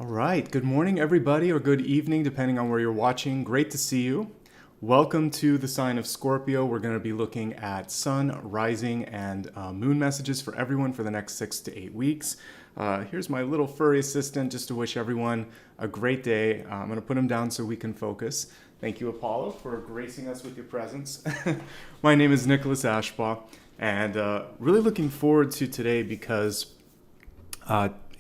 All right. Good morning, everybody, or good evening, depending on where you're watching. Great to see you. Welcome to the sign of Scorpio. We're going to be looking at sun, rising, and moon messages for everyone for the next 6 to 8 weeks. Here's my little furry assistant just to wish everyone a great day. I'm going to put him down so we can focus. Thank you, Apollo, for gracing us with your presence. My name is Nicholas Ashbaugh, and really looking forward to today because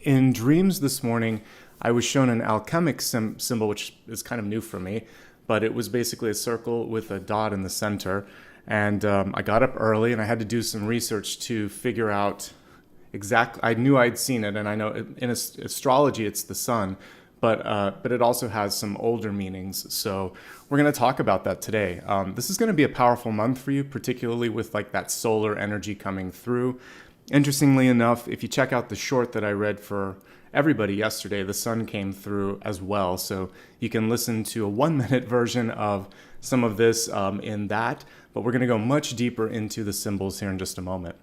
in dreams this morning, I was shown an alchemic symbol, which is kind of new for me, but it was basically a circle with a dot in the center. And I got up early and I had to do some research to figure out exactly. I knew I'd seen it, and I know in astrology it's the sun, but it also has some older meanings. So we're going to talk about that today. This is going to be a powerful month for you, particularly with like that solar energy coming through. Interestingly enough, if you check out the short that I read for everybody yesterday, the sun came through as well. So you can listen to a 1-minute version of some of this in that, but we're going to go much deeper into the symbols here in just a moment.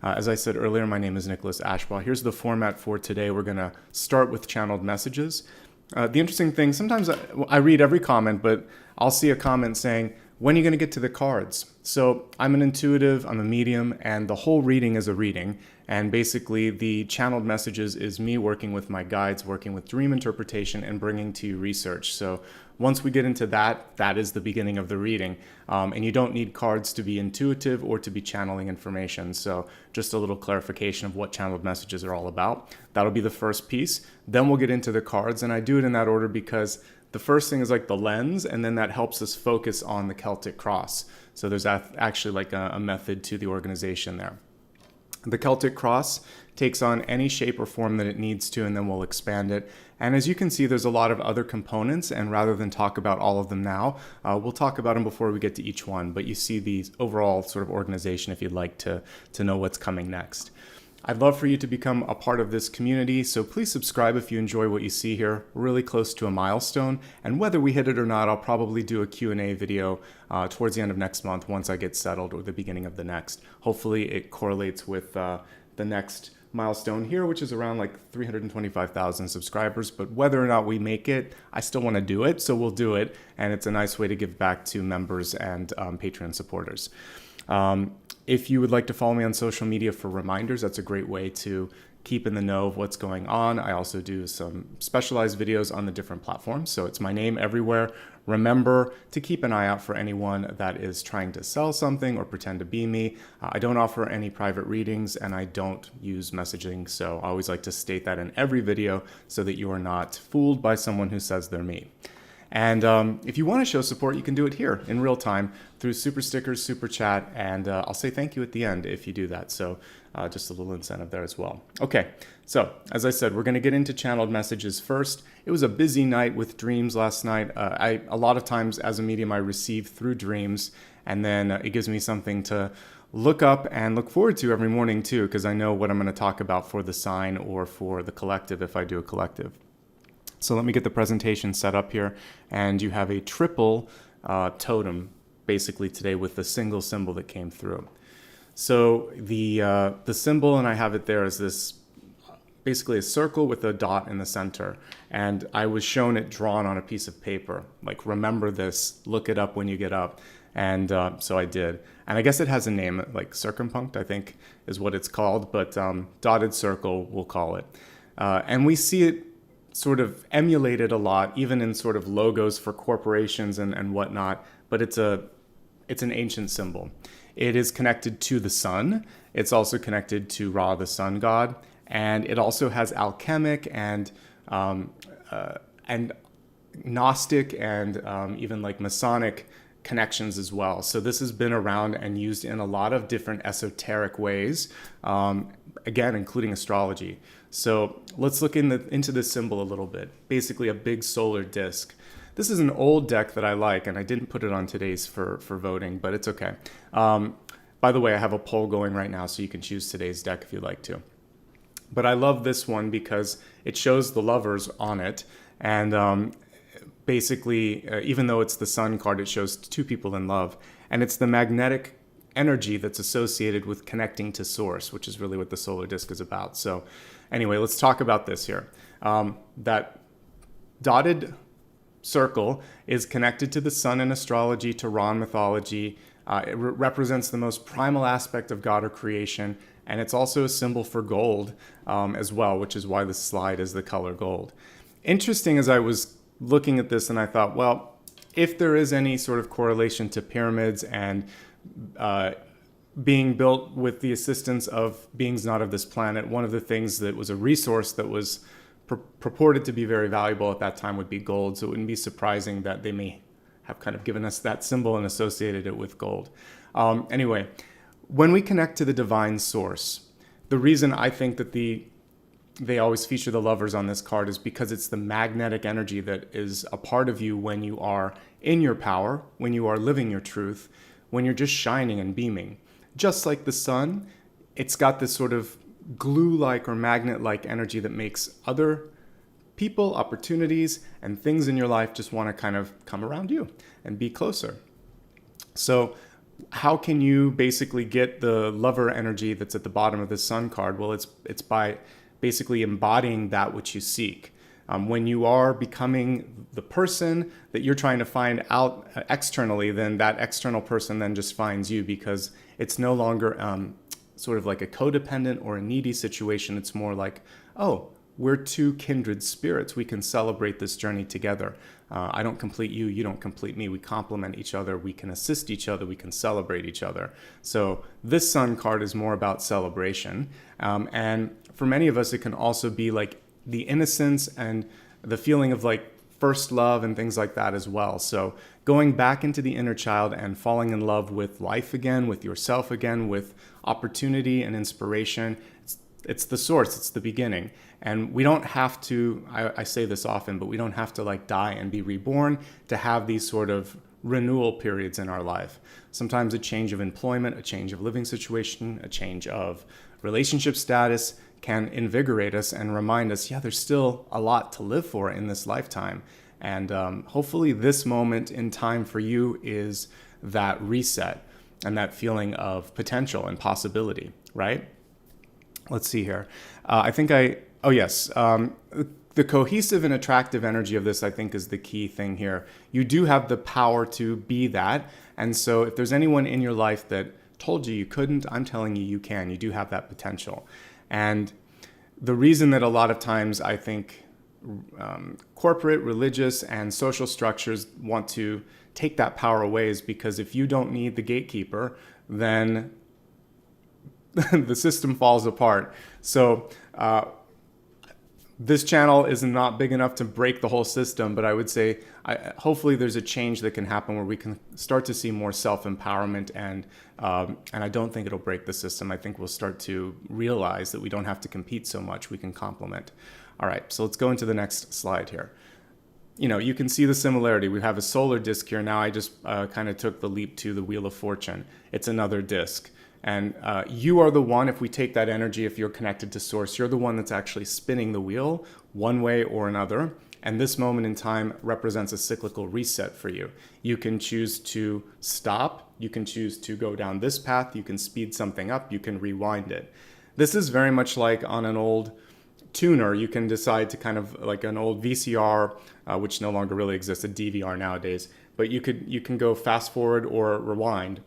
As I said earlier, my name is Nicholas Ashbaugh. Here's the format for today. We're going to start with channeled messages. The interesting thing, sometimes I read every comment, but I'll see a comment saying, when are you going to get to the cards? So I'm an intuitive, I'm a medium, and the whole reading is a reading. And basically the channeled messages is me working with my guides, working with dream interpretation, and bringing to you research. So once we get into that, that is the beginning of the reading. And you don't need cards to be intuitive or to be channeling information. So just a little clarification of what channeled messages are all about. That'll be the first piece. Then we'll get into the cards, and I do it in that order because the first thing is like the lens, and then that helps us focus on the Celtic Cross. So there's actually like a method to the organization there. The Celtic Cross takes on any shape or form that it needs to, and then we'll expand it. And as you can see, there's a lot of other components, and rather than talk about all of them now, we'll talk about them before we get to each one. But you see the overall sort of organization if you'd like to know what's coming next. I'd love for you to become a part of this community, so please subscribe if you enjoy what you see here. We're really close to a milestone, and whether we hit it or not, I'll probably do a Q&A video towards the end of next month once I get settled, or the beginning of the next. Hopefully it correlates with the next milestone here, which is around like 325,000 subscribers. But whether or not we make it, I still want to do it, so we'll do it, and it's a nice way to give back to members and Patreon supporters. If you would like to follow me on social media for reminders, that's a great way to keep in the know of what's going on. I also do some specialized videos on the different platforms. So it's my name everywhere. Remember to keep an eye out for anyone that is trying to sell something or pretend to be me. I don't offer any private readings, and I don't use messaging. So I always like to state that in every video so that you are not fooled by someone who says they're me. And if you want to show support, you can do it here in real time through SuperStickers, Super Chat, and I'll say thank you at the end if you do that. So just a little incentive there as well. Okay, so as I said, we're going to get into channeled messages first. It was a busy night with dreams last night. A lot of times as a medium, I receive through dreams, and then it gives me something to look up and look forward to every morning too, because I know what I'm going to talk about for the sign or for the collective if I do a collective. So let me get the presentation set up here, and you have a triple totem basically today with the single symbol that came through. So the symbol, and I have it there, is this basically a circle with a dot in the center, and I was shown it drawn on a piece of paper. Like, remember this, look it up when you get up, and so I did. And I guess it has a name, like circumpunct, I think is what it's called, but dotted circle we'll call it. And we see it sort of emulated a lot, even in sort of logos for corporations and whatnot, but it's an ancient symbol. It is connected to the sun. It's also connected to Ra, the sun god, and it also has alchemic and Gnostic and even like Masonic connections as well. So this has been around and used in a lot of different esoteric ways, again, including astrology. So let's look into this symbol a little bit. Basically a big solar disk. This is an old deck that I like, and I didn't put it on today's for voting, but it's okay. By the way, I have a poll going right now, so you can choose today's deck if you'd like to. But I love this one because it shows the lovers on it, and basically, even though it's the sun card, it shows two people in love, and it's the magnetic energy that's associated with connecting to source, which is really what the solar disk is about. So anyway, let's talk about this here. That dotted circle is connected to the sun in astrology, to Ron mythology. It represents the most primal aspect of God or creation, and it's also a symbol for gold as well, which is why the slide is the color gold. Interesting, as I was looking at this, and I thought, well, if there is any sort of correlation to pyramids and being built with the assistance of beings not of this planet, one of the things that was a resource that was purported to be very valuable at that time would be gold. So it wouldn't be surprising that they may have kind of given us that symbol and associated it with gold. Anyway, when we connect to the divine source, the reason I think that they always feature the lovers on this card is because it's the magnetic energy that is a part of you when you are in your power, when you are living your truth, when you're just shining and beaming. Just like the sun, it's got this sort of glue-like or magnet-like energy that makes other people, opportunities, and things in your life just want to kind of come around you and be closer. So how can you basically get the lover energy that's at the bottom of the sun card? Well, it's by basically embodying that which you seek. When you are becoming the person that you're trying to find out externally, then that external person then just finds you, because it's no longer sort of like a codependent or a needy situation. It's more like, oh, we're two kindred spirits. We can celebrate this journey together. I don't complete you, you don't complete me. We complement each other. We can assist each other. We can celebrate each other. So this sun card is more about celebration. And for many of us, it can also be like the innocence and the feeling of like first love and things like that as well. So going back into the inner child and falling in love with life again, with yourself again, with opportunity and inspiration. It's the source, it's the beginning. And we don't have to, I say this often, but we don't have to like die and be reborn to have these sort of renewal periods in our life. Sometimes a change of employment, a change of living situation, a change of relationship status can invigorate us and remind us, yeah, there's still a lot to live for in this lifetime. And hopefully this moment in time for you is that reset and that feeling of potential and possibility, right? Let's see here. The cohesive and attractive energy of this, I think, is the key thing here. You do have the power to be that. And so if there's anyone in your life that told you you couldn't, I'm telling you, you can. You do have that potential. And the reason that a lot of times I think corporate, religious, and social structures want to take that power away is because if you don't need the gatekeeper, then the system falls apart. So this channel is not big enough to break the whole system, but I would say hopefully there's a change that can happen where we can start to see more self-empowerment, and I don't think it'll break the system. I think we'll start to realize that we don't have to compete so much, we can complement. All right, so let's go into the next slide here. You know, you can see the similarity. We have a solar disc here. Now I just kind of took the leap to the Wheel of Fortune. It's another disc. And you are the one, if we take that energy, if you're connected to source, you're the one that's actually spinning the wheel one way or another. And this moment in time represents a cyclical reset for you. You can choose to stop. You can choose to go down this path. You can speed something up. You can rewind it. This is very much like on an old tuner. You can decide to kind of like an old VCR, which no longer really exists, a DVR nowadays. But you can go fast forward or rewind.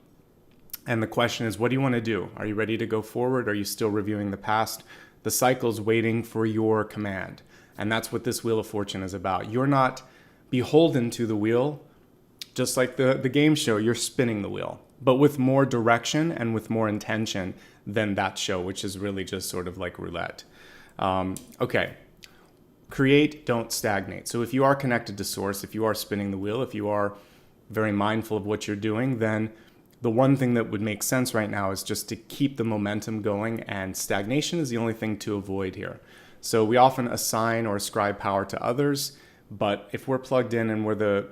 And the question is, what do you want to do? Are you ready to go forward? Are you still reviewing the past? The cycle's waiting for your command. And that's what this Wheel of Fortune is about. You're not beholden to the wheel. Just like the game show, you're spinning the wheel, but with more direction and with more intention than that show, which is really just sort of like roulette. Okay. Create, don't stagnate. So if you are connected to source, if you are spinning the wheel, if you are very mindful of what you're doing, then the one thing that would make sense right now is just to keep the momentum going, and stagnation is the only thing to avoid here. So we often assign or ascribe power to others, but if we're plugged in and we're the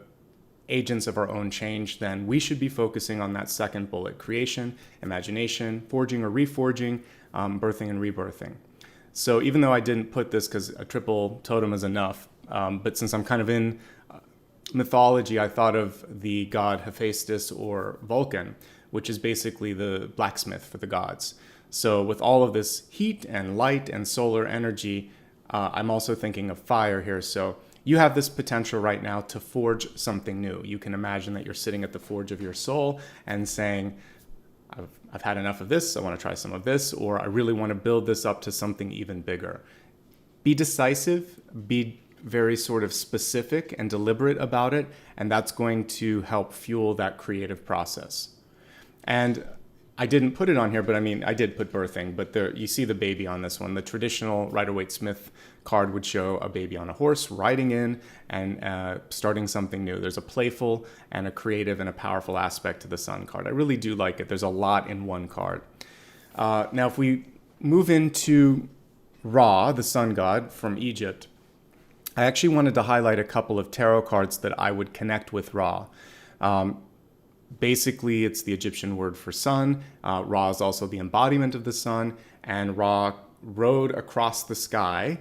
agents of our own change, then we should be focusing on that second bullet: creation, imagination, forging or reforging, birthing and rebirthing. So even though I didn't put this because a triple totem is enough, but since I'm kind of in mythology, I thought of the god Hephaestus or Vulcan, which is basically the blacksmith for the gods. So with all of this heat and light and solar energy, I'm also thinking of fire here. So you have this potential right now to forge something new. You can imagine that you're sitting at the forge of your soul and saying, I've had enough of this, I want to try some of this, or I really want to build this up to something even bigger. Be decisive, be very sort of specific and deliberate about it, and that's going to help fuel that creative process. And I didn't put it on here, but I mean, I did put birthing, but there, you see the baby on this one. The traditional Rider-Waite-Smith card would show a baby on a horse riding in and starting something new. There's a playful and a creative and a powerful aspect to the sun card. I really do like it. There's a lot in one card. Now, if we move into Ra, the sun god from Egypt, I actually wanted to highlight a couple of tarot cards that I would connect with Ra. Basically, it's the Egyptian word for sun. Ra is also the embodiment of the sun, and Ra rode across the sky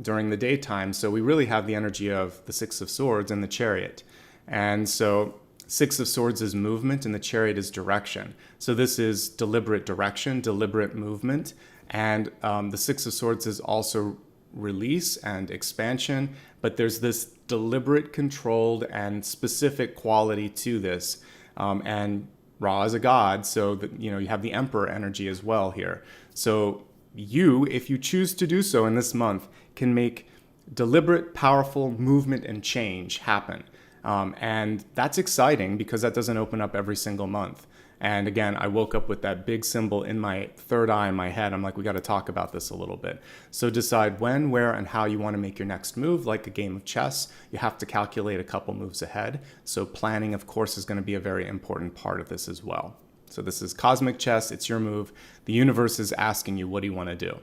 during the daytime. So we really have the energy of the Six of Swords and the Chariot. And so Six of Swords is movement and the Chariot is direction. So this is deliberate direction, deliberate movement. And the Six of Swords is also release and expansion, but there's this deliberate, controlled, and specific quality to this. And Ra is a god, so that, you have the Emperor energy as well here. So you, if you choose to do so in this month, can make deliberate, powerful movement and change happen. And that's exciting because that doesn't open up every single month. And again, I woke up with that big symbol in my third eye in my head. I'm like, we got to talk about this a little bit. So decide when, where, and how you want to make your next move. Like a game of chess, you have to calculate a couple moves ahead. So planning, of course, is going to be a very important part of this as well. So this is cosmic chess. It's your move. The universe is asking you, what do you want to do?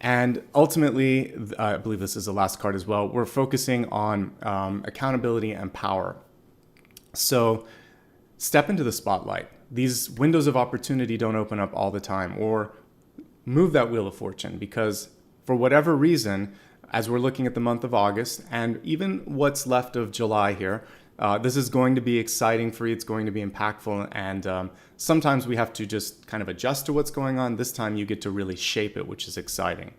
And ultimately, I believe this is the last card as well, we're focusing on accountability and power. So step into the spotlight. These windows of opportunity don't open up all the time, or move that wheel of fortune, because for whatever reason, as we're looking at the month of August and even what's left of July here, this is going to be exciting for you. It's going to be impactful. And sometimes we have to just kind of adjust to what's going on. This time you get to really shape it, which is exciting.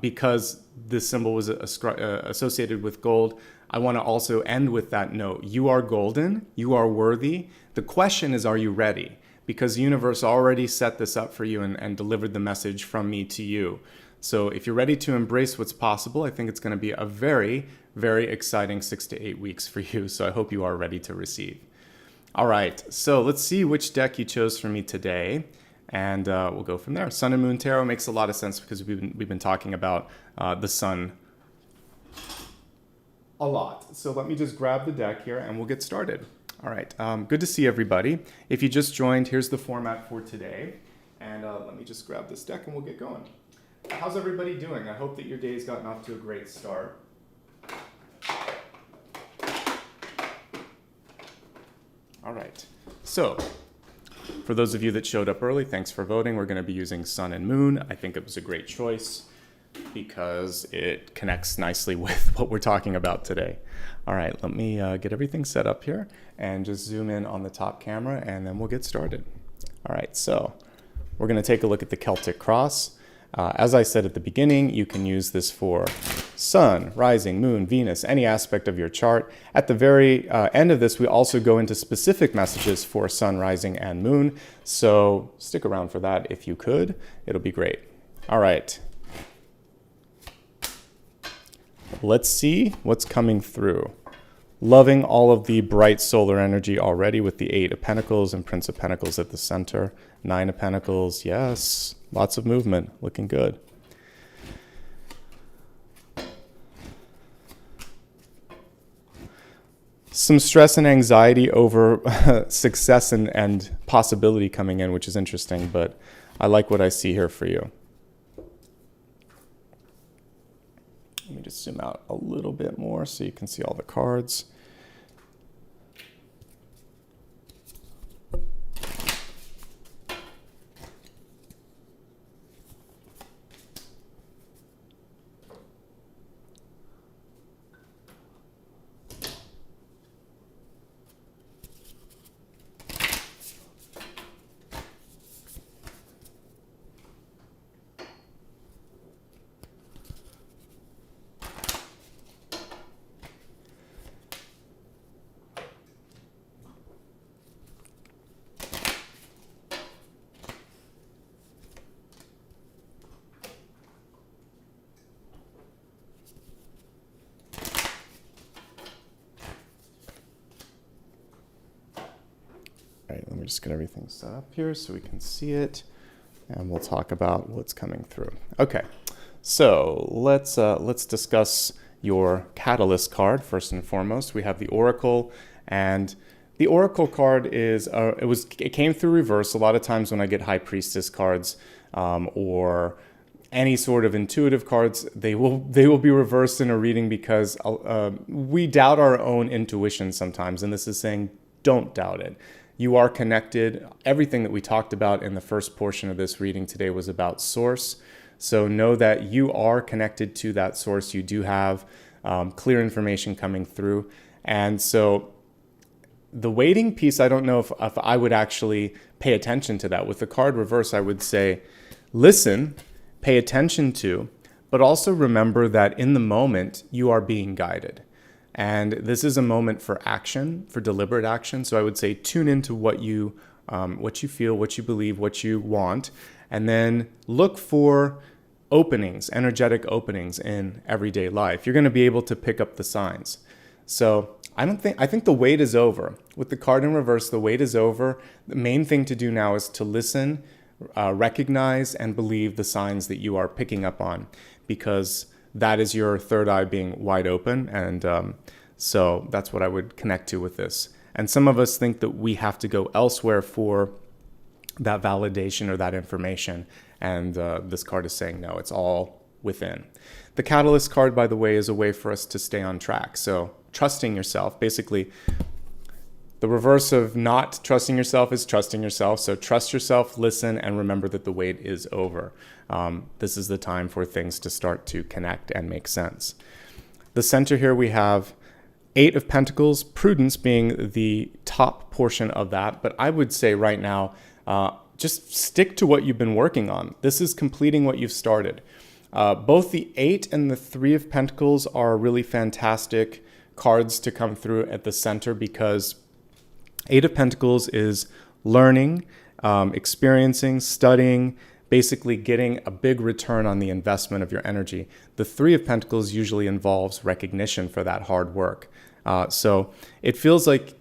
Because this symbol was associated with gold, I want to also end with that note. You are golden. You are worthy. The question is, are you ready? Because the universe already set this up for you and delivered the message from me to you. So if you're ready to embrace what's possible, I think it's going to be a very, very exciting 6 to 8 weeks for you. So I hope you are ready to receive. All right. So let's see which deck you chose for me today. And we'll go from there. Sun and Moon Tarot makes a lot of sense because we've been talking about the sun a lot. So let me just grab the deck here and we'll get started. All right. Good to see everybody. If you just joined, here's the format for today. And let me just grab this deck and we'll get going. How's everybody doing? I hope that your day's gotten off to a great start. All right. So for those of you that showed up early, thanks for voting. We're going to be using Sun and Moon. I think it was a great choice because it connects nicely with what we're talking about today. All right, let me get everything set up here and just zoom in on the top camera and then we'll get started. All right, so we're going to take a look at the Celtic Cross. As I said at the beginning, you can use this for Sun, Rising, Moon, Venus, any aspect of your chart. At the very end of this, we also go into specific messages for Sun, Rising, and Moon. So stick around for that if you could. It'll be great. All right. Let's see what's coming through. Loving all of the bright solar energy already with the 8 of Pentacles and Prince of Pentacles at the center. 9 of Pentacles, yes. Lots of movement, looking good. Some stress and anxiety over success and possibility coming in, which is interesting, but I like what I see here for you. Let me just zoom out a little bit more so you can see all the cards. just get everything set up here so we can see it, and we'll talk about what's coming through. Okay, so let's discuss your catalyst card first and foremost. We have the Oracle, and the Oracle card is it came through reverse. A lot of times when I get High Priestess cards or any sort of intuitive cards, they will be reversed in a reading because we doubt our own intuition sometimes, and this is saying don't doubt it. You are connected. Everything that we talked about in the first portion of this reading today was about source. So know that you are connected to that source. You do have clear information coming through. And so the waiting piece, I don't know if I would actually pay attention to that. With the card reverse, I would say, listen, pay attention to, but also remember that in the moment, you are being guided. And this is a moment for action, for deliberate action. So I would say tune into what you feel, what you believe, what you want, and then look for openings, energetic openings in everyday life. You're going to be able to pick up the signs. So I think the wait is over. With the card in reverse, the wait is over. The main thing to do now is to listen, recognize, and believe the signs that you are picking up on, because that is your third eye being wide open. And so that's what I would connect to with this. And some of us think that we have to go elsewhere for that validation or that information. And this card is saying, no, it's all within. The Catalyst card, by the way, is a way for us to stay on track. So trusting yourself, basically, the reverse of not trusting yourself is trusting yourself. So trust yourself, listen, and remember that the wait is over. This is the time for things to start to connect and make sense. The center here, we have 8 of Pentacles, Prudence being the top portion of that. But I would say right now, just stick to what you've been working on. This is completing what you've started. Both the 8 and the 3 of Pentacles are really fantastic cards to come through at the center, because 8 of Pentacles is learning, experiencing, studying, basically getting a big return on the investment of your energy. The 3 of Pentacles usually involves recognition for that hard work. So it feels like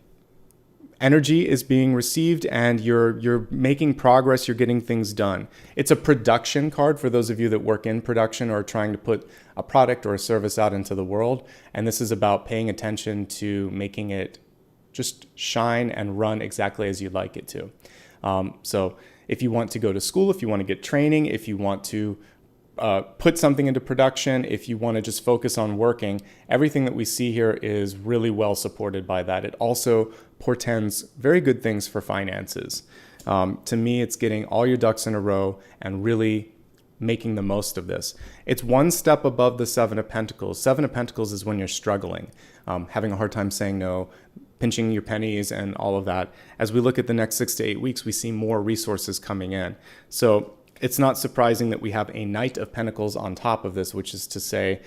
energy is being received and you're making progress, you're getting things done. It's a production card for those of you that work in production or are trying to put a product or a service out into the world. And this is about paying attention to making it just shine and run exactly as you'd like it to. So if you want to go to school, if you want to get training, if you want to put something into production, if you want to just focus on working, everything that we see here is really well supported by that. It also portends very good things for finances. To me, it's getting all your ducks in a row and really making the most of this. It's one step above the 7 of Pentacles. 7 of Pentacles is when you're struggling, having a hard time saying no, pinching your pennies and all of that. As we look at the next 6 to 8 weeks, we see more resources coming in. So it's not surprising that we have a Knight of Pentacles on top of this, which is to say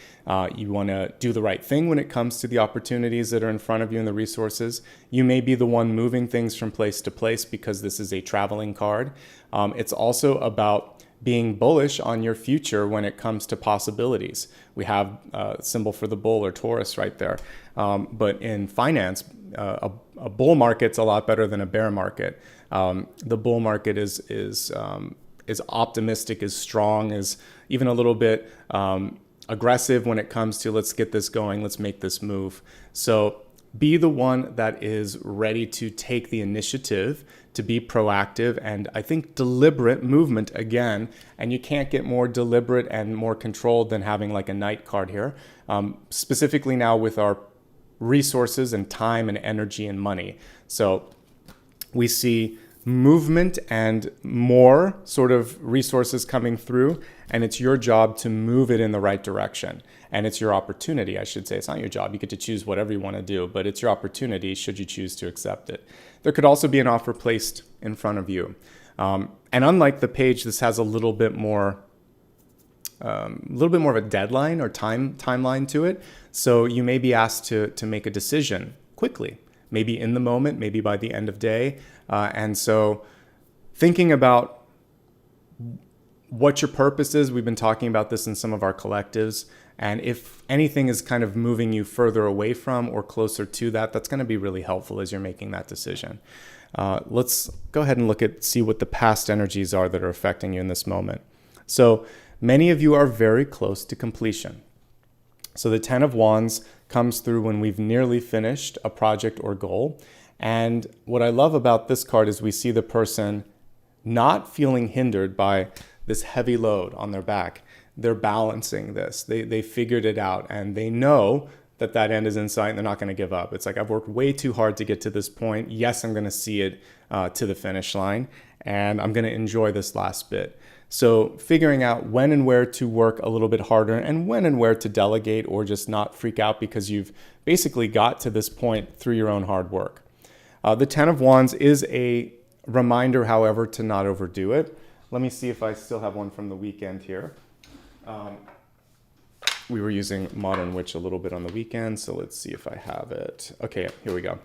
you want to do the right thing when it comes to the opportunities that are in front of you and the resources. You may be the one moving things from place to place because this is a traveling card. It's also about being bullish on your future when it comes to possibilities. We have a symbol for the bull or Taurus right there. But in finance, a bull market's a lot better than a bear market. The bull market is optimistic, is strong, is even a little bit aggressive when it comes to let's get this going, let's make this move. So be the one that is ready to take the initiative, to be proactive, and I think deliberate movement again. And you can't get more deliberate and more controlled than having like a Knight card here, specifically now with our resources and time and energy and money. So we see movement and more sort of resources coming through, and it's your job to move it in the right direction. And it's your opportunity, I should say. It's not your job. You get to choose whatever you want to do, but it's your opportunity should you choose to accept it. There could also be an offer placed in front of you. And unlike the Page, this has a little bit more of a deadline or timeline to it. So you may be asked to make a decision quickly, maybe in the moment, maybe by the end of day. And so thinking about what your purpose is, we've been talking about this in some of our collectives. And if anything is kind of moving you further away from or closer to that, that's going to be really helpful as you're making that decision. let's go ahead and see what the past energies are that are affecting you in this moment. So many of you are very close to completion. So the Ten of Wands comes through when we've nearly finished a project or goal. And what I love about this card is we see the person not feeling hindered by this heavy load on their back. They're balancing this. They figured it out, and they know that end is in sight, and they're not going to give up. It's like, I've worked way too hard to get to this point. Yes, I'm going to see it to the finish line, and I'm going to enjoy this last bit. So figuring out when and where to work a little bit harder, and when and where to delegate or just not freak out because you've basically got to this point through your own hard work. The Ten of Wands is a reminder, however, to not overdo it. Let me see if I still have one from the weekend here. We were using Modern Witch a little bit on the weekend, so let's see if I have it. Okay, here we go.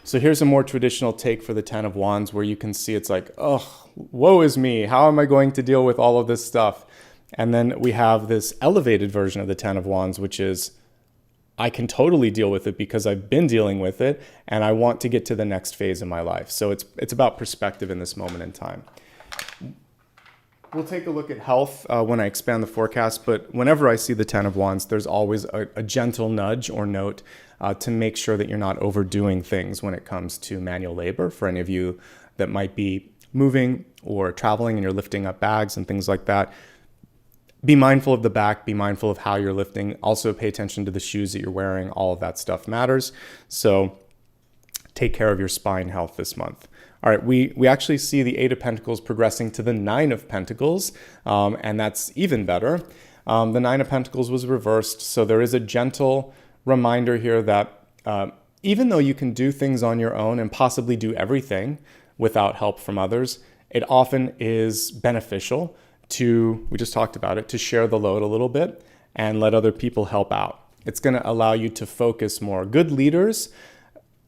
So here's a more traditional take for the Ten of Wands, where you can see it's like, oh, woe is me. How am I going to deal with all of this stuff? And then we have this elevated version of the Ten of Wands, which is, I can totally deal with it because I've been dealing with it, and I want to get to the next phase in my life. So it's about perspective in this moment in time. We'll take a look at health when I expand the forecast, but whenever I see the Ten of Wands, there's always a gentle nudge or note to make sure that you're not overdoing things when it comes to manual labor. For any of you that might be moving or traveling and you're lifting up bags and things like that, be mindful of the back, be mindful of how you're lifting. Also pay attention to the shoes that you're wearing. All of that stuff matters. So take care of your spine health this month. All right, we actually see the Eight of Pentacles progressing to the Nine of Pentacles, and that's even better. The Nine of Pentacles was reversed, so there is a gentle reminder here that even though you can do things on your own and possibly do everything without help from others, it often is beneficial to, we just talked about it, to share the load a little bit and let other people help out. It's going to allow you to focus more. Good leaders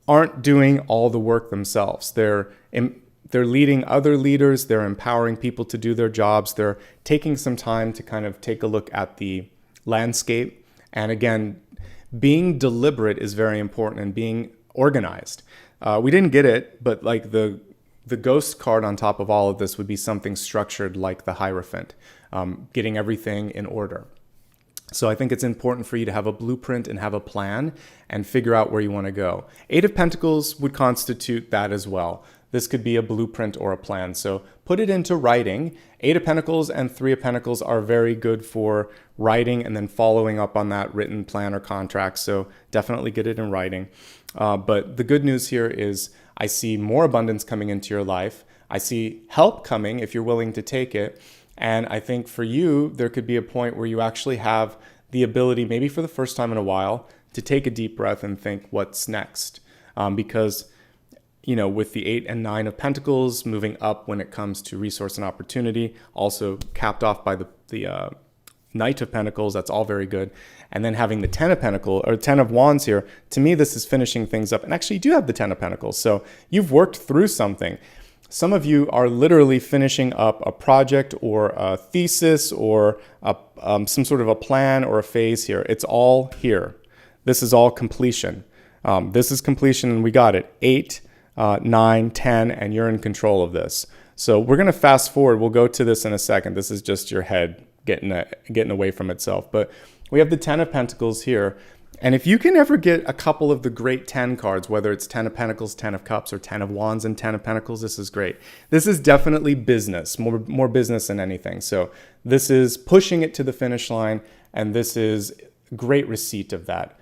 aren't doing all the work themselves. They're leading other leaders. They're empowering people to do their jobs. They're taking some time to kind of take a look at the landscape. And again, being deliberate is very important, and being organized. We didn't get it, but like the ghost card on top of all of this would be something structured like the Hierophant, getting everything in order. So I think it's important for you to have a blueprint and have a plan and figure out where you want to go. Eight of Pentacles would constitute that as well. This could be a blueprint or a plan. So put it into writing. Eight of Pentacles and Three of Pentacles are very good for writing and then following up on that written plan or contract. So definitely get it in writing. But the good news here is I see more abundance coming into your life. I see help coming if you're willing to take it. And I think for you, there could be a point where you actually have the ability, maybe for the first time in a while, to take a deep breath and think, what's next? Because, you know, with the Eight and Nine of Pentacles moving up when it comes to resource and opportunity, also capped off by the Knight of Pentacles, that's all very good. And then having the Ten of Pentacles, or Ten of Wands here, to me, this is finishing things up. And actually, you do have the Ten of Pentacles. So you've worked through something. Some of you are literally finishing up a project or a thesis or some sort of a plan or a phase here. It's all here. This is all completion. This is completion, and we got it. 8, 9, 10, and you're in control of this. So we're going to fast forward. We'll go to this in a second. This is just your head getting away from itself. But we have the Ten of Pentacles here. And if you can ever get a couple of the great 10 cards, whether it's 10 of Pentacles, 10 of Cups, or 10 of Wands and 10 of Pentacles, this is great. This is definitely business, more business than anything. So this is pushing it to the finish line, and this is great receipt of that.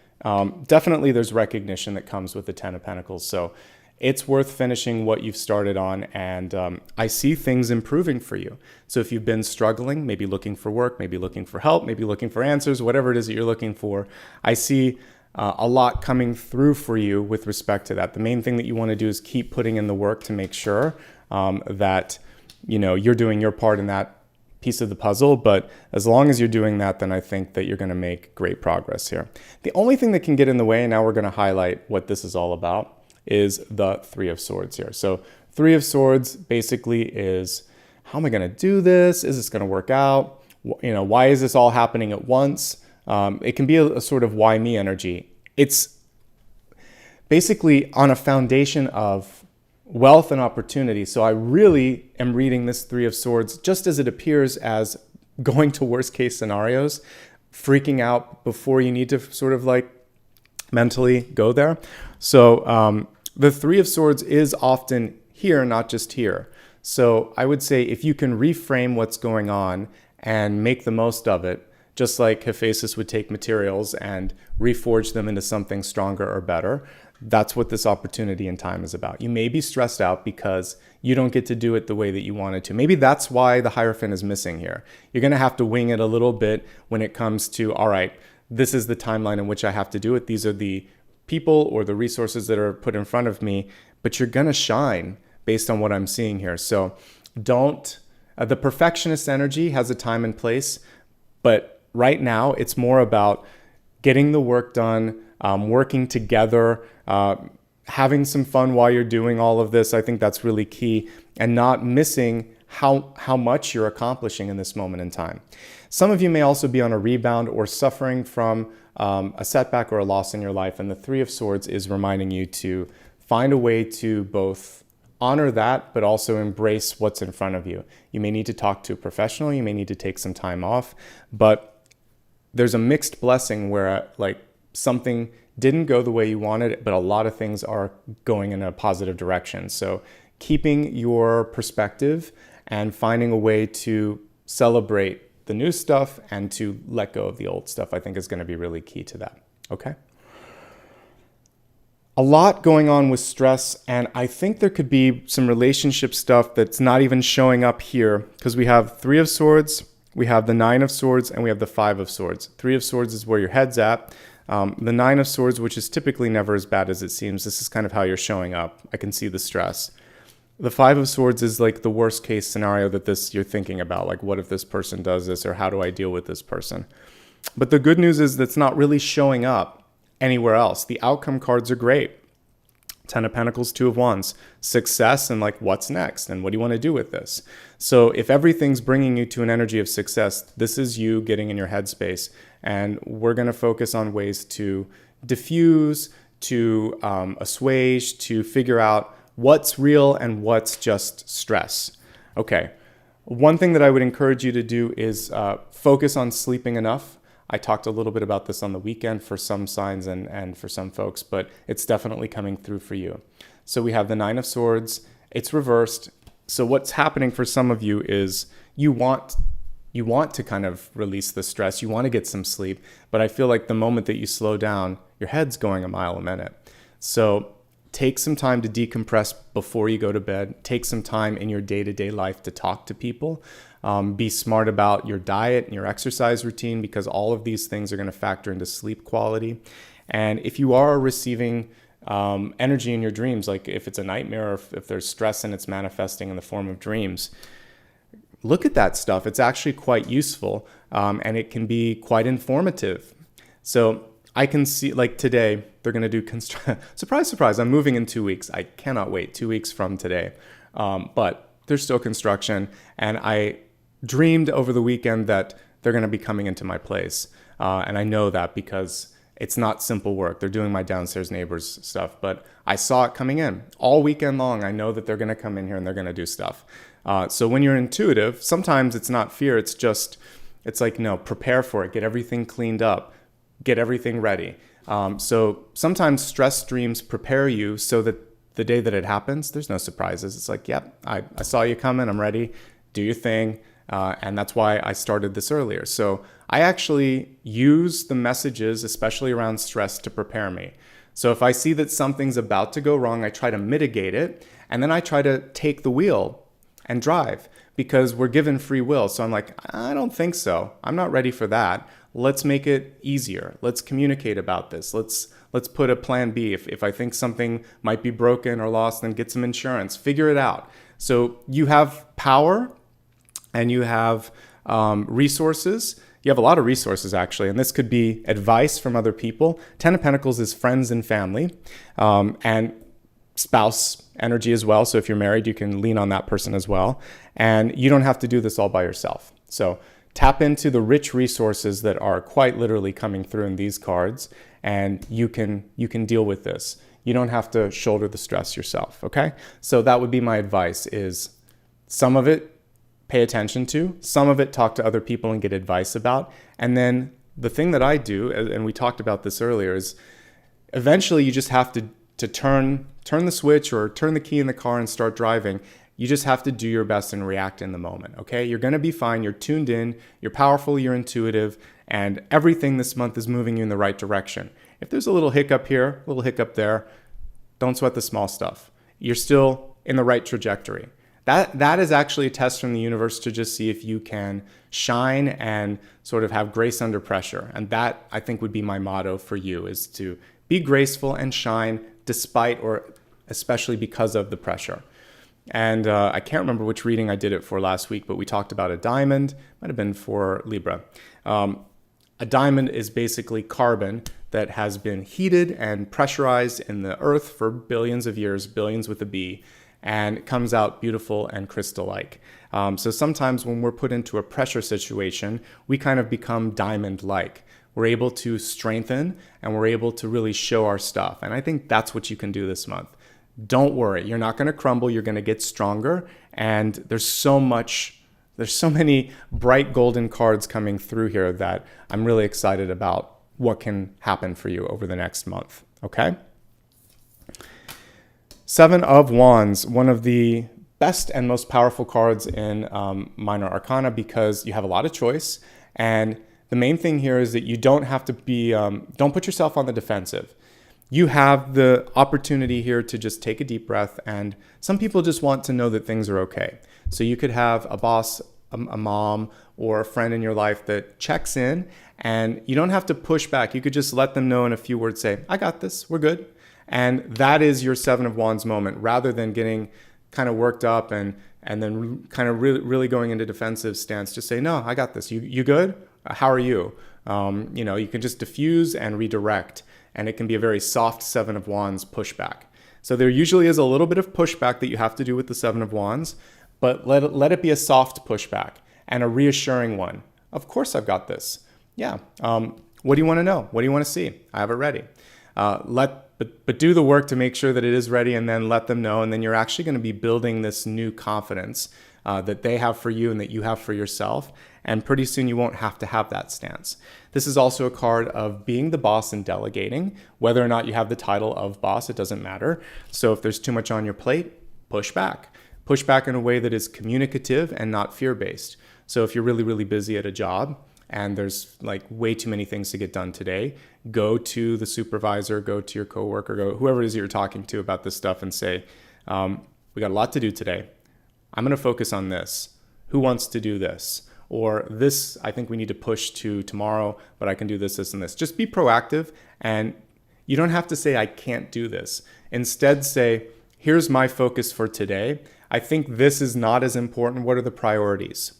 Definitely there's recognition that comes with the 10 of Pentacles. So it's worth finishing what you've started on, and I see things improving for you. So if you've been struggling, maybe looking for work, maybe looking for help, maybe looking for answers, whatever it is that you're looking for, I see a lot coming through for you with respect to that. The main thing that you want to do is keep putting in the work to make sure that you're doing your part in that piece of the puzzle. But as long as you're doing that, then I think that you're going to make great progress here. The only thing that can get in the way, and now we're going to highlight what this is all about, is the Three of Swords here. So Three of Swords basically is, how am I going to do this? Is this going to work out? Why is this all happening at once? It can be a sort of why me energy. It's basically on a foundation of wealth and opportunity. So I really am reading this Three of Swords just as it appears as going to worst case scenarios, freaking out before you need to sort of like mentally go there. So the Three of Swords is often here, not just here. So I would say if you can reframe what's going on and make the most of it, just like Hephaestus would take materials and reforge them into something stronger or better, that's what this opportunity in time is about. You may be stressed out because you don't get to do it the way that you wanted to. Maybe that's why the Hierophant is missing here. You're going to have to wing it a little bit when it comes to, all right, this is the timeline in which I have to do it. These are the people or the resources that are put in front of me, but you're going to shine based on what I'm seeing here. So don't, the perfectionist energy has a time and place, but right now, it's more about getting the work done, working together, having some fun while you're doing all of this. I think that's really key, and not missing how much you're accomplishing in this moment in time. Some of you may also be on a rebound or suffering from a setback or a loss in your life, and the Three of Swords is reminding you to find a way to both honor that, but also embrace what's in front of you. You may need to talk to a professional, you may need to take some time off, but there's a mixed blessing where like something didn't go the way you wanted, but a lot of things are going in a positive direction. So keeping your perspective and finding a way to celebrate the new stuff and to let go of the old stuff, I think is going to be really key to that. Okay. A lot going on with stress, and I think there could be some relationship stuff that's not even showing up here, because we have Three of Swords, we have the Nine of Swords, and we have the Five of Swords. Three of Swords is where your head's at. The Nine of Swords, which is typically never as bad as it seems. This is kind of how you're showing up. I can see the stress. The Five of Swords is like the worst case scenario that you're thinking about. Like, what if this person does this, or how do I deal with this person? But the good news is that's not really showing up anywhere else. The outcome cards are great. Ten of Pentacles, Two of Wands, success, and like, what's next? And what do you want to do with this? So if everything's bringing you to an energy of success, this is you getting in your headspace. And we're going to focus on ways to diffuse, to assuage, to figure out what's real and what's just stress. Okay. One thing that I would encourage you to do is focus on sleeping enough. I talked a little bit about this on the weekend for some signs and for some folks, but it's definitely coming through for you. So we have the Nine of Swords. It's reversed. So what's happening for some of you is you want to kind of release the stress. You want to get some sleep, but I feel like the moment that you slow down, your head's going a mile a minute. So take some time to decompress before you go to bed. Take some time in your day-to-day life to talk to people. Be smart about your diet and your exercise routine, because all of these things are going to factor into sleep quality. And if you are receiving energy in your dreams, like if it's a nightmare or if there's stress and it's manifesting in the form of dreams, look at that stuff. It's actually quite useful, and it can be quite informative. So I can see, like today, they're going to do, surprise, surprise, I'm moving in 2 weeks. I cannot wait, 2 weeks from today. But there's still construction, and I dreamed over the weekend that they're going to be coming into my place. And I know that because it's not simple work. They're doing my downstairs neighbors stuff, but I saw it coming in all weekend long. I know that they're going to come in here and they're going to do stuff. So when you're intuitive, sometimes it's not fear. It's like, no, prepare for it. Get everything cleaned up. Get everything ready. So sometimes stress dreams prepare you so that the day that it happens, there's no surprises. It's like, yep, I saw you coming. I'm ready. Do your thing. And that's why I started this earlier. So I actually use the messages, especially around stress, to prepare me. So if I see that something's about to go wrong, I try to mitigate it. And then I try to take the wheel and drive, because we're given free will. So I'm like, I don't think so. I'm not ready for that. Let's make it easier. Let's communicate about this. Let's put a plan B. If I think something might be broken or lost, then get some insurance. Figure it out. So you have power and you have resources. You have a lot of resources, actually, and this could be advice from other people. Ten of Pentacles is friends and family, and spouse energy as well. So if you're married, you can lean on that person as well. And you don't have to do this all by yourself. So tap into the rich resources that are quite literally coming through in these cards, and you can deal with this. You don't have to shoulder the stress yourself, okay? So that would be my advice is some of it pay attention to, some of it talk to other people and get advice about. And then the thing that I do, and we talked about this earlier, is eventually you just have to turn the switch or turn the key in the car and start driving. You just have to do your best and react in the moment, okay? You're gonna be fine, you're tuned in, you're powerful, you're intuitive, and everything this month is moving you in the right direction. If there's a little hiccup here, a little hiccup there, don't sweat the small stuff. You're still in the right trajectory. That is actually a test from the universe to just see if you can shine and sort of have grace under pressure. And that, I think, would be my motto for you, is to be graceful and shine despite or especially because of the pressure. And I can't remember which reading I did it for last week, but we talked about a diamond. Might have been for Libra. A diamond is basically carbon that has been heated and pressurized in the earth for billions of years, billions with a B, and it comes out beautiful and crystal-like. So sometimes when we're put into a pressure situation, we kind of become diamond-like. We're able to strengthen and we're able to really show our stuff. And I think that's what you can do this month. Don't worry, you're not going to crumble, you're going to get stronger. And there's so many bright golden cards coming through here that I'm really excited about what can happen for you over the next month, okay? Seven of Wands, one of the best and most powerful cards in Minor Arcana because you have a lot of choice. And the main thing here is that you don't have to be, don't put yourself on the defensive. You have the opportunity here to just take a deep breath, and some people just want to know that things are okay. So you could have a boss, a mom, or a friend in your life that checks in, and you don't have to push back. You could just let them know in a few words, say, I got this, we're good. And that is your Seven of Wands moment, rather than getting kind of worked up and then kind of really going into defensive stance. Just say, no, I got this. You good? How are you? You can just diffuse and redirect, and it can be a very soft Seven of Wands pushback. So there usually is a little bit of pushback that you have to do with the Seven of Wands, but let it be a soft pushback and a reassuring one. Of course I've got this. Yeah. What do you want to know? What do you want to see? I have it ready. But do the work to make sure that it is ready, and then let them know. And then you're actually going to be building this new confidence that they have for you and that you have for yourself. And pretty soon you won't have to have that stance. This is also a card of being the boss and delegating. Whether or not you have the title of boss, it doesn't matter. So if there's too much on your plate, push back. Push back in a way that is communicative and not fear-based. So if you're really, really busy at a job and there's like way too many things to get done today, go to the supervisor, go to your coworker, go whoever it is you're talking to about this stuff and say, we got a lot to do today. I'm going to focus on this. Who wants to do this? Or this, I think we need to push to tomorrow, but I can do this, this, and this. Just be proactive, and you don't have to say, I can't do this. Instead, say, here's my focus for today. I think this is not as important. What are the priorities?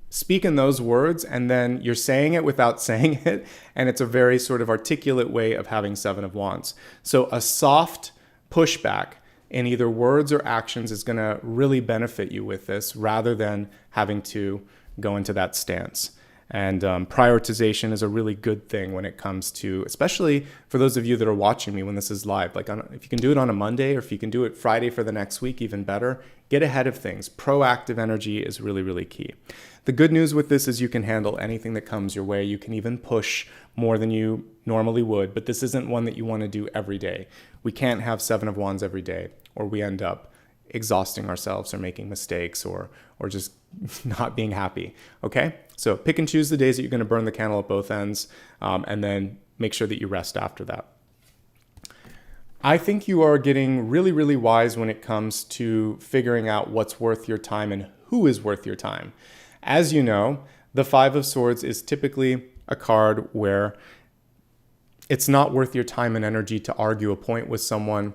Speak in those words, and then you're saying it without saying it, and it's a very sort of articulate way of having Seven of Wands. So a soft pushback in either words or actions is going to really benefit you with this, rather than having to go into that stance. And prioritization is a really good thing when it comes to, especially for those of you that are watching me when this is live. Like if you can do it on a Monday, or if you can do it Friday for the next week, even better. Get ahead of things. Proactive energy is really, really key. The good news with this is you can handle anything that comes your way. You can even push more than you normally would, but this isn't one that you want to do every day. We can't have Seven of Wands every day, or we end up exhausting ourselves or making mistakes or just not being happy, okay? So pick and choose the days that you're going to burn the candle at both ends, and then make sure that you rest after that. I think you are getting really, really wise when it comes to figuring out what's worth your time and who is worth your time. As you know, the Five of Swords is typically a card where it's not worth your time and energy to argue a point with someone.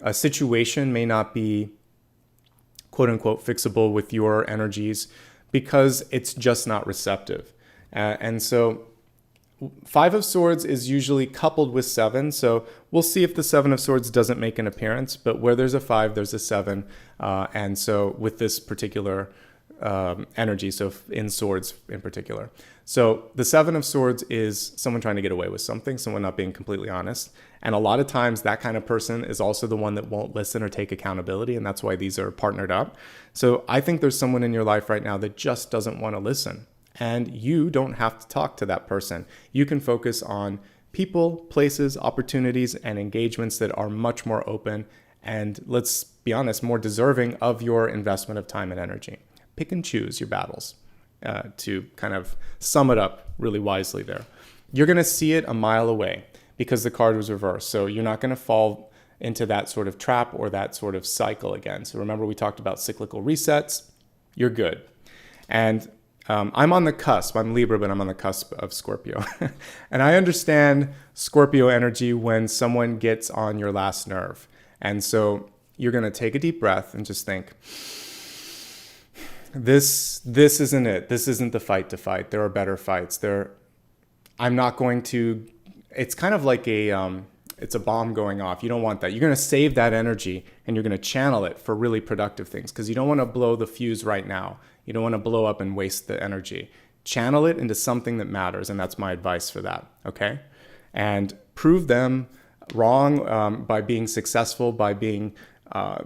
A situation may not be quote unquote fixable with your energies because it's just not receptive. And so Five of Swords is usually coupled with seven. So we'll see if the Seven of Swords doesn't make an appearance, but where there's a five, there's a seven. And so with this particular energy, so in swords in particular. So the Seven of Swords is someone trying to get away with something, someone not being completely honest. And a lot of times that kind of person is also the one that won't listen or take accountability, and that's why these are partnered up. So I think there's someone in your life right now that just doesn't want to listen. And you don't have to talk to that person. You can focus on people, places, opportunities, and engagements that are much more open and, let's be honest, more deserving of your investment of time and energy. Pick and choose your battles, to kind of sum it up really wisely there. You're going to see it a mile away because the card was reversed. So you're not going to fall into that sort of trap or that sort of cycle again. So remember, we talked about cyclical resets. You're good. And I'm on the cusp. I'm Libra, but I'm on the cusp of Scorpio. And I understand Scorpio energy when someone gets on your last nerve. And so you're going to take a deep breath and just think, this isn't it. This isn't the fight to fight. There are better fights. I'm not going to, it's kind of like it's a bomb going off. You don't want that. You're going to save that energy and you're going to channel it for really productive things because you don't want to blow the fuse right now. You don't want to blow up and waste the energy. Channel it into something that matters, and that's my advice for that, okay? And prove them wrong by being successful, by being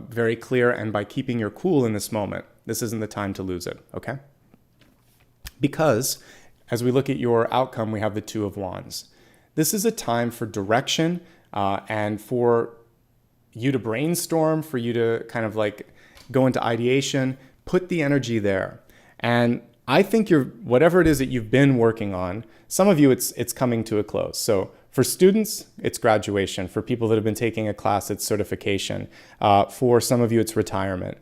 very clear, and by keeping your cool in this moment. This isn't the time to lose it, okay? Because as we look at your outcome, we have the Two of Wands. This is a time for direction and for you to brainstorm, for you to kind of like go into ideation, put the energy there. And I think whatever it is that you've been working on, some of you it's coming to a close. So for students, it's graduation. For people that have been taking a class, it's certification. For some of you, it's retirement.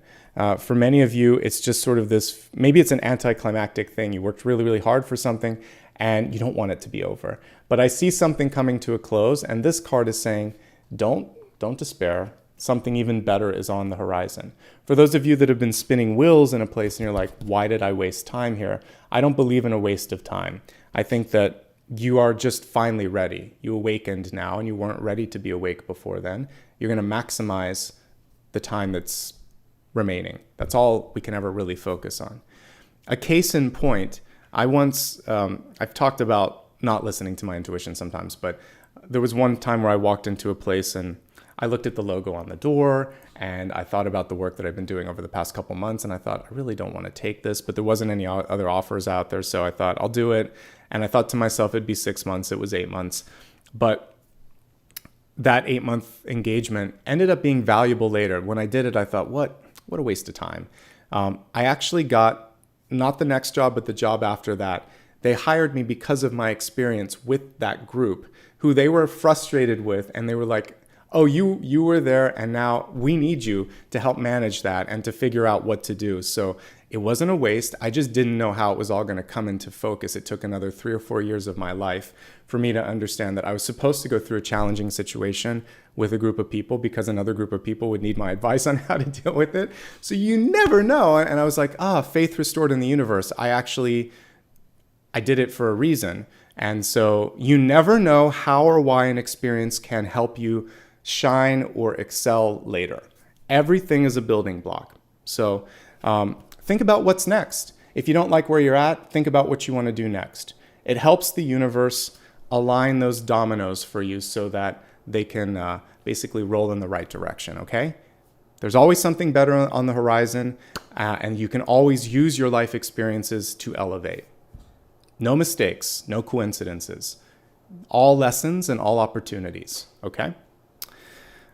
For many of you, it's just sort of this, maybe it's an anticlimactic thing. You worked really, really hard for something and you don't want it to be over. But I see something coming to a close, and this card is saying, don't despair. Something even better is on the horizon. For those of you that have been spinning wheels in a place and you're like, why did I waste time here? I don't believe in a waste of time. I think that you are just finally ready. You awakened now and you weren't ready to be awake before then. You're going to maximize the time that's remaining. That's all we can ever really focus on. A case in point, I've talked about not listening to my intuition sometimes, but there was one time where I walked into a place and I looked at the logo on the door and I thought about the work that I've been doing over the past couple months, and I thought, I really don't want to take this, but there wasn't any other offers out there, so I thought, I'll do it. And I thought to myself, it'd be 6 months. It was 8 months. But that 8-month engagement ended up being valuable later. When I did it, I thought, what a waste of time. I actually got not the next job, but the job after that. They hired me because of my experience with that group, who they were frustrated with, and they were like, oh, you were there, and now we need you to help manage that and to figure out what to do. So it wasn't a waste. I just didn't know how it was all going to come into focus. It took another 3 or 4 years of my life for me to understand that I was supposed to go through a challenging situation with a group of people because another group of people would need my advice on how to deal with it. So you never know. And I was like, faith restored in the universe. I did it for a reason. And so you never know how or why an experience can help you shine or excel later. Everything is a building block. So think about what's next. If you don't like where you're at, think about what you want to do next. It helps the universe align those dominoes for you so that they can basically roll in the right direction, okay? There's always something better on the horizon, and you can always use your life experiences to elevate. No mistakes, no coincidences. All lessons and all opportunities, okay?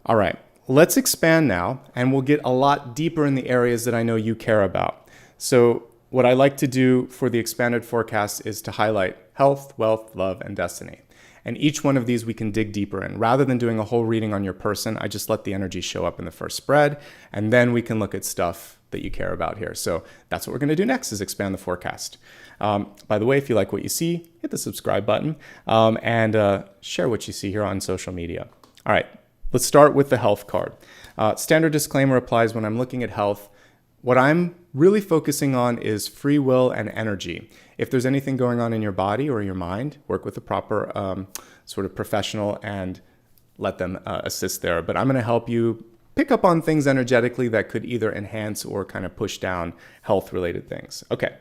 All right, let's expand now, and we'll get a lot deeper in the areas that I know you care about. So what I like to do for the expanded forecast is to highlight health, wealth, love, and destiny. And each one of these we can dig deeper in. Rather than doing a whole reading on your person, I just let the energy show up in the first spread, and then we can look at stuff that you care about here. So that's what we're going to do next, is expand the forecast. By the way, if you like what you see, hit the subscribe button and share what you see here on social media. All right, let's start with the health card. Standard disclaimer applies when I'm looking at health. What I'm really focusing on is free will and energy. If there's anything going on in your body or your mind, work with a proper sort of professional and let them assist there. But I'm going to help you pick up on things energetically that could either enhance or kind of push down health-related things. Okay,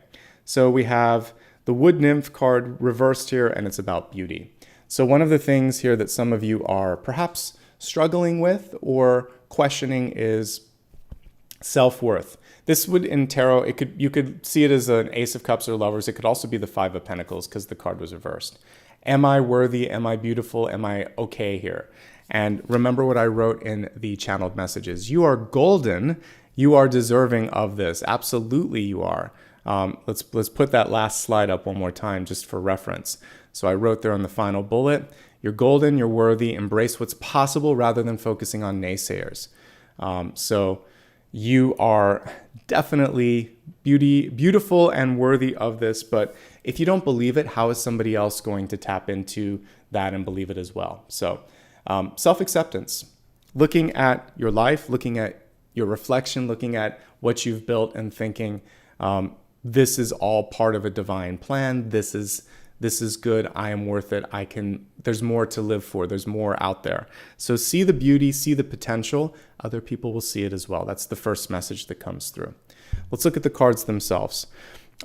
so we have the Wood Nymph card reversed here, and it's about beauty. So one of the things here that some of you are perhaps struggling with or questioning is self-worth. This would, in tarot, you could see it as an Ace of Cups or Lovers. It could also be the Five of Pentacles because the card was reversed. Am I worthy? Am I beautiful? Am I okay here? And remember what I wrote in the channeled messages. You are golden. You are deserving of this. Absolutely you are. Let's put that last slide up one more time just for reference. So I wrote there on the final bullet, you're golden, you're worthy, embrace what's possible rather than focusing on naysayers. So you are definitely beautiful and worthy of this, but if you don't believe it, how is somebody else going to tap into that and believe it as well? So self-acceptance, looking at your life, looking at your reflection, looking at what you've built and thinking, this is all part of a divine plan. This is good. I am worth it. There's more to live for. There's more out there. So see the beauty, see the potential. Other people will see it as well. That's the first message that comes through. Let's look at the cards themselves.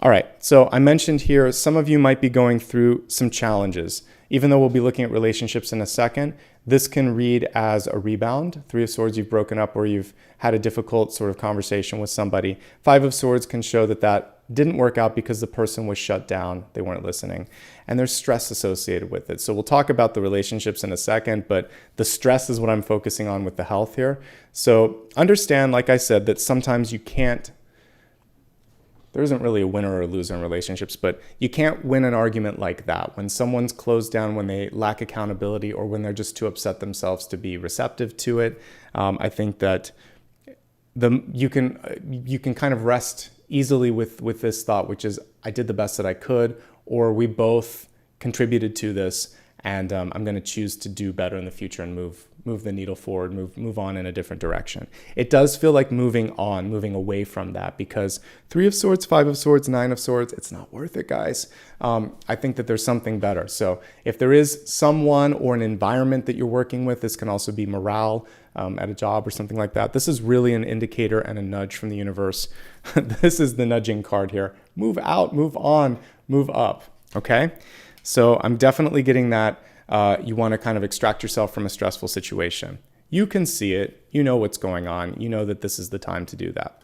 All right. So I mentioned here, some of you might be going through some challenges. Even though we'll be looking at relationships in a second, this can read as a rebound. Three of Swords, you've broken up or you've had a difficult sort of conversation with somebody. Five of Swords can show that didn't work out because the person was shut down. They weren't listening. And there's stress associated with it. So we'll talk about the relationships in a second, but the stress is what I'm focusing on with the health here. So understand, like I said, that sometimes there isn't really a winner or a loser in relationships, but you can't win an argument like that. When someone's closed down, when they lack accountability, or when they're just too upset themselves to be receptive to it, I think that you can kind of rest easily with this thought, which is, I did the best that I could, or we both contributed to this, and I'm going to choose to do better in the future and move the needle forward, move on in a different direction. It does feel like moving away from that, because Three of Swords, Five of Swords, Nine of Swords, it's not worth it, guys. I think that there's something better. So if there is someone or an environment that you're working with, this can also be morale at a job or something like that. This is really an indicator and a nudge from the universe. This is the nudging card here. Move out, move on, move up, okay? So I'm definitely getting that. You want to kind of extract yourself from a stressful situation. You can see it. You know what's going on. You know that this is the time to do that.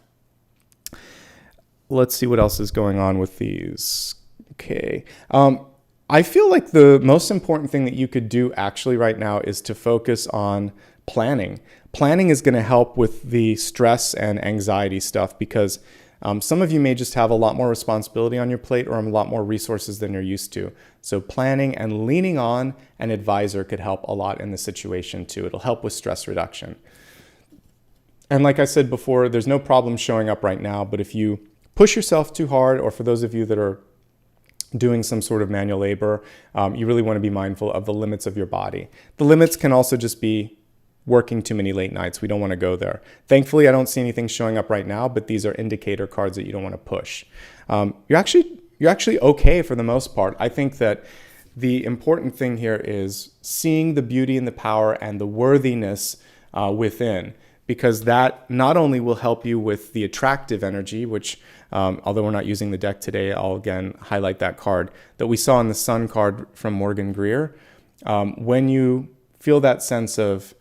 Let's see what else is going on with these. Okay. I feel like the most important thing that you could do actually right now is to focus on planning. Planning is going to help with the stress and anxiety stuff, because some of you may just have a lot more responsibility on your plate or a lot more resources than you're used to. So planning and leaning on an advisor could help a lot in this situation too. It'll help with stress reduction. And like I said before, there's no problem showing up right now, but if you push yourself too hard, or for those of you that are doing some sort of manual labor, you really want to be mindful of the limits of your body. The limits can also just be working too many late nights. We don't want to go there. Thankfully, I don't see anything showing up right now, but these are indicator cards that you don't want to push. You're actually okay for the most part. I think that the important thing here is seeing the beauty and the power and the worthiness within, because that not only will help you with the attractive energy, which although we're not using the deck today, I'll again highlight that card that we saw in the Sun card from Morgan Greer. When you feel that sense of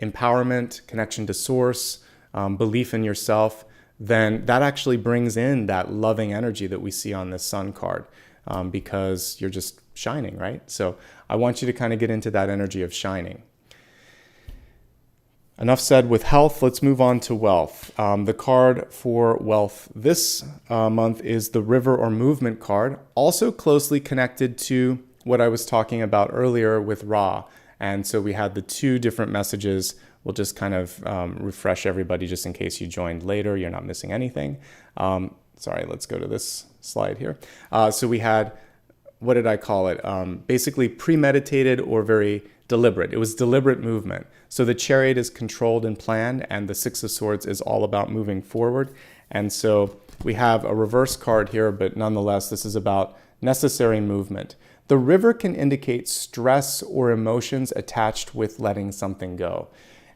empowerment, connection to source, belief in yourself, then that actually brings in that loving energy that we see on this Sun card, because you're just shining, right? So I want you to kind of get into that energy of shining. Enough said with health. Let's move on to wealth. The card for wealth this month is the River or Movement card, also closely connected to what I was talking about earlier with Ra. And so we had the two different messages. We'll just kind of refresh everybody just in case you joined later. You're not missing anything. Sorry, let's go to this slide here. So we had, what did I call it? Basically premeditated or very deliberate. It was deliberate movement. So the Chariot is controlled and planned, and the Six of Swords is all about moving forward. And so we have a reverse card here, but nonetheless, this is about necessary movement. The river can indicate stress or emotions attached with letting something go.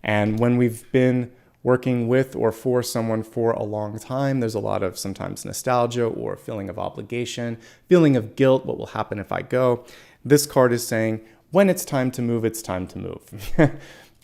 And when we've been working with or for someone for a long time, there's a lot of sometimes nostalgia or feeling of obligation, feeling of guilt. What will happen if I go? This card is saying, when it's time to move, it's time to move.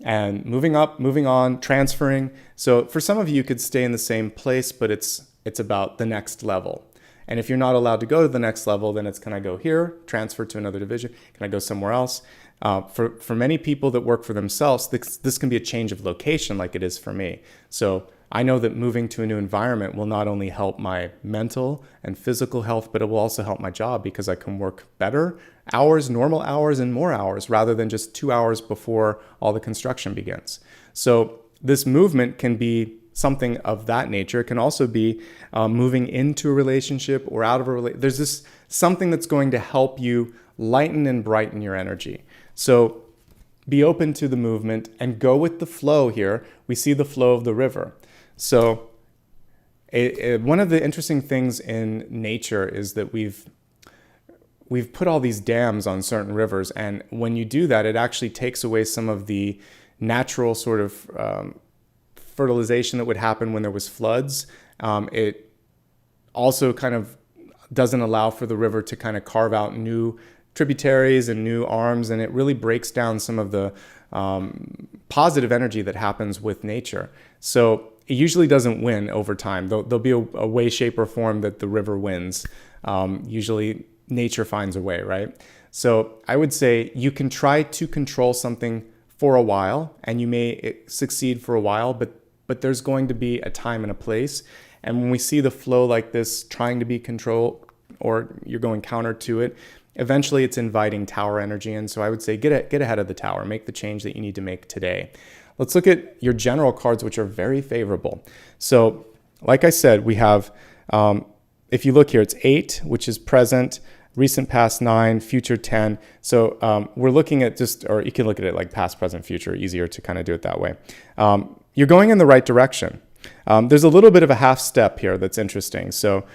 And moving up, moving on, transferring. So for some of you, you could stay in the same place, but it's about the next level. And if you're not allowed to go to the next level, then it's, can I go here, transfer to another division? Can I go somewhere else? For many people that work for themselves, this can be a change of location like it is for me. So I know that moving to a new environment will not only help my mental and physical health, but it will also help my job because I can work better hours, normal hours, and more hours rather than just 2 hours before all the construction begins. So this movement can be something of that nature. It can also be moving into a relationship or out of a relationship. There's this something that's going to help you lighten and brighten your energy. So be open to the movement and go with the flow here. We see the flow of the river. So one of the interesting things in nature is that we've put all these dams on certain rivers. And when you do that, it actually takes away some of the natural sort of fertilization that would happen when there was floods. It also kind of doesn't allow for the river to kind of carve out new tributaries and new arms, and it really breaks down some of the positive energy that happens with nature. So it usually doesn't win over time. There'll be a way, shape, or form that the river wins. Usually nature finds a way, right? So I would say you can try to control something for a while, and you may succeed for a while, but there's going to be a time and a place. And when we see the flow like this, trying to be controlled, or you're going counter to it, eventually it's inviting tower energy in. So I would say get ahead of the tower, make the change that you need to make today. Let's look at your general cards, which are very favorable. So like I said, we have, if you look here, it's 8, which is present, recent past 9, future 10. So we're looking at or you can look at it like past, present, future, easier to kind of do it that way. You're going in the right direction. There's a little bit of a half step here that's interesting. So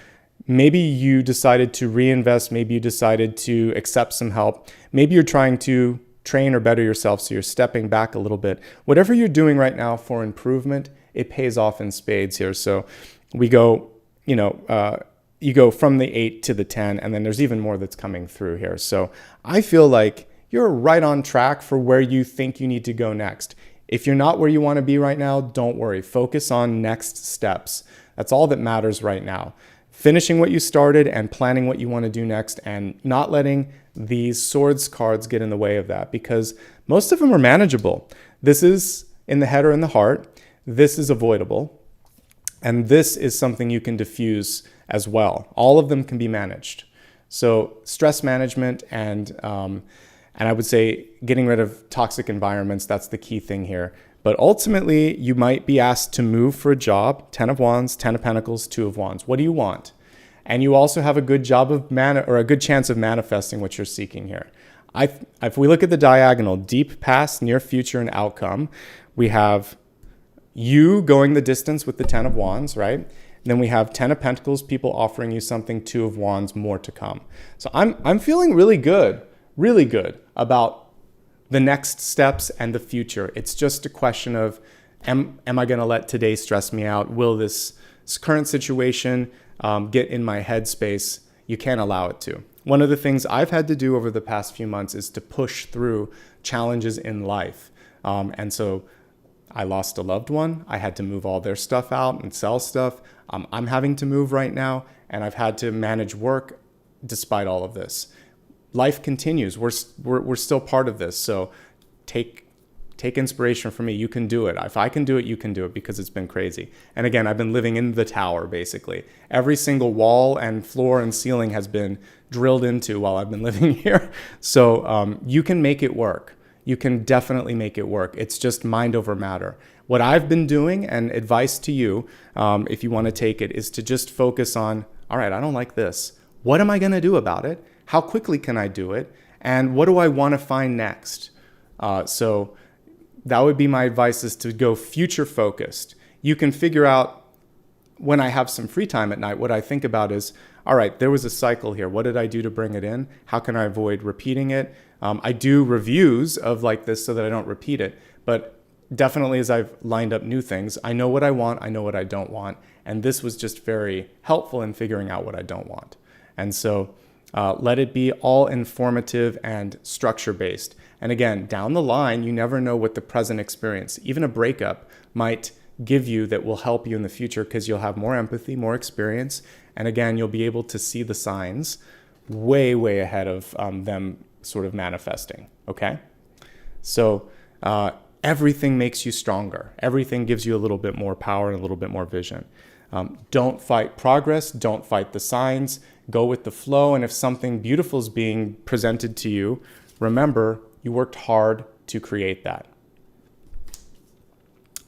maybe you decided to reinvest, maybe you decided to accept some help, maybe you're trying to train or better yourself, so you're stepping back a little bit. Whatever you're doing right now for improvement, it pays off in spades here. So we go, you go from the 8 to the 10, and then there's even more that's coming through here. So I feel like you're right on track for where you think you need to go next. If you're not where you want to be right now, don't worry. Focus on next steps. That's all that matters right now. Finishing what you started and planning what you want to do next, and not letting these swords cards get in the way of that, because most of them are manageable. This is in the head or in the heart. This is avoidable. And this is something you can diffuse as well. All of them can be managed. So stress management and I would say getting rid of toxic environments, that's the key thing here. But ultimately, you might be asked to move for a job, 10 of Wands, 10 of Pentacles, 2 of Wands. What do you want? And you also have a good job of or a good chance of manifesting what you're seeking here. If we look at the diagonal, deep past, near future, and outcome, we have you going the distance with the 10 of Wands, right? Then we have 10 of Pentacles, people offering you something, 2 of Wands, more to come. So I'm feeling really good about the next steps and the future. It's just a question of, am I going to let today stress me out? Will this current situation get in my headspace? You can't allow it to. One of the things I've had to do over the past few months is to push through challenges in life. And so I lost a loved one. I had to move all their stuff out and sell stuff. I'm having to move right now, and I've had to manage work despite all of this. Life continues. We're still part of this. So take inspiration from me. You can do it. If I can do it, you can do it, because it's been crazy. And again, I've been living in the tower, basically. Every single wall and floor and ceiling has been drilled into while I've been living here. So you can make it work. You can definitely make it work. It's just mind over matter. What I've been doing, and advice to you, if you want to take it, is to just focus on, all right, I don't like this. What am I going to do about it? How quickly can I do it? And what do I want to find next? So that would be my advice, is to go future focused. You can figure out, when I have some free time at night, what I think about is, all right, there was a cycle here. What did I do to bring it in? How can I avoid repeating it? I do reviews of like this so that I don't repeat it. But definitely as I've lined up new things, I know what I want, I know what I don't want. And this was just very helpful in figuring out what I don't want. And so let it be all informative and structure-based. And again, down the line, you never know what the present experience, even a breakup, might give you that will help you in the future, because you'll have more empathy, more experience. And again, you'll be able to see the signs way, way ahead of them sort of manifesting, okay? So everything makes you stronger. Everything gives you a little bit more power and a little bit more vision. Don't fight progress. Don't fight the signs. Go with the flow. And if something beautiful is being presented to you, remember, you worked hard to create that.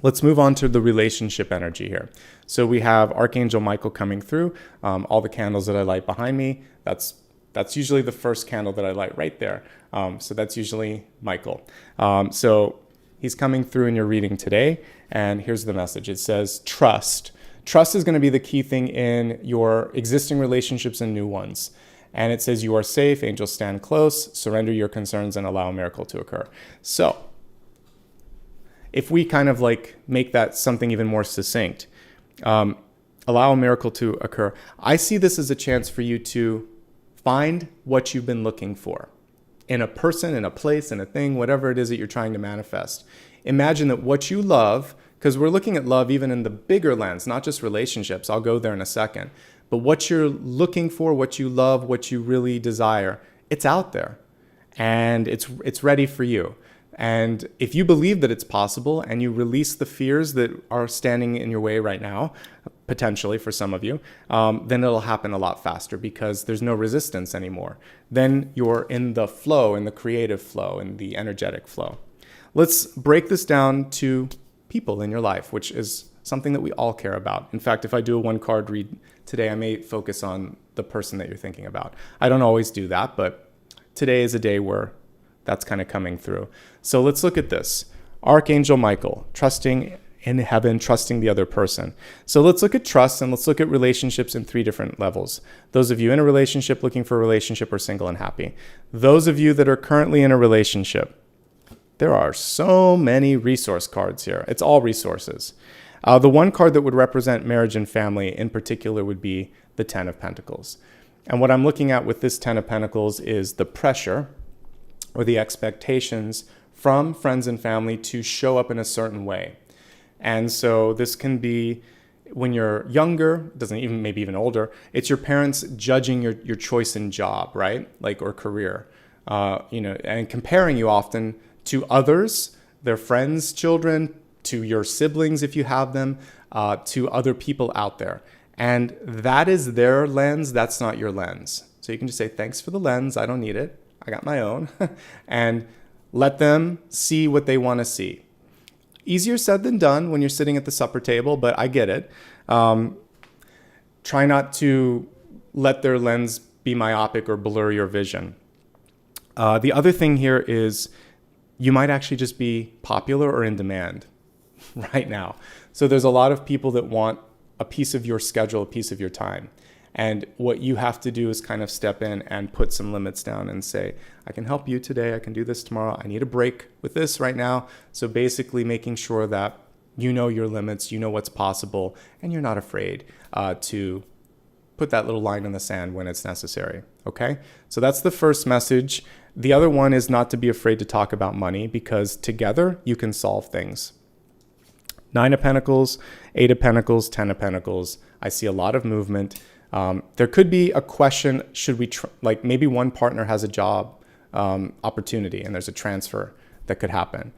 Let's move on to the relationship energy here. So we have Archangel Michael coming through. All the candles that I light behind me, that's usually the first candle that I light right there. So that's usually Michael. So he's coming through in your reading today. And here's the message. It says, trust. Trust is going to be the key thing in your existing relationships and new ones. And it says, you are safe, angels stand close, surrender your concerns and allow a miracle to occur. So if we kind of like make that something even more succinct, allow a miracle to occur. I see this as a chance for you to find what you've been looking for in a person, in a place, in a thing, whatever it is that you're trying to manifest. Imagine that what you love, because we're looking at love even in the bigger lens, not just relationships. I'll go there in a second. But what you're looking for, what you love, what you really desire, it's out there and it's ready for you. And if you believe that it's possible and you release the fears that are standing in your way right now, potentially for some of you, then it'll happen a lot faster because there's no resistance anymore. Then you're in the flow, in the creative flow, in the energetic flow. Let's break this down to people in your life, which is something that we all care about. In fact, if I do a one card read today, I may focus on the person that you're thinking about. I don't always do that, but today is a day where that's kind of coming through. So let's look at this. Archangel Michael, trusting in heaven, trusting the other person. So let's look at trust and let's look at relationships in 3 different levels. Those of you in a relationship, looking for a relationship, or single and happy. Those of you that are currently in a relationship, there are so many resource cards here. It's all resources. The one card that would represent marriage and family in particular would be the 10 of Pentacles. And what I'm looking at with this 10 of Pentacles is the pressure or the expectations from friends and family to show up in a certain way. And so this can be when you're younger, doesn't even, maybe even older, it's your parents judging your choice in job, right? Like, or career, and comparing you often to others, their friends, children, to your siblings if you have them, to other people out there. And that is their lens, that's not your lens. So you can just say, thanks for the lens, I don't need it, I got my own. And let them see what they want to see. Easier said than done when you're sitting at the supper table, but I get it. Try not to let their lens be myopic or blur your vision. The other thing here is you might actually just be popular or in demand right now. So there's a lot of people that want a piece of your schedule, a piece of your time. And what you have to do is kind of step in and put some limits down and say, I can help you today, I can do this tomorrow, I need a break with this right now. So basically making sure that you know your limits, you know what's possible, and you're not afraid to put that little line in the sand when it's necessary, okay? So that's the first message. The other one is not to be afraid to talk about money, because together you can solve things. 9 of Pentacles, 8 of Pentacles, 10 of Pentacles. I see a lot of movement. There could be a question, should we, like maybe one partner has a job opportunity and there's a transfer that could happen.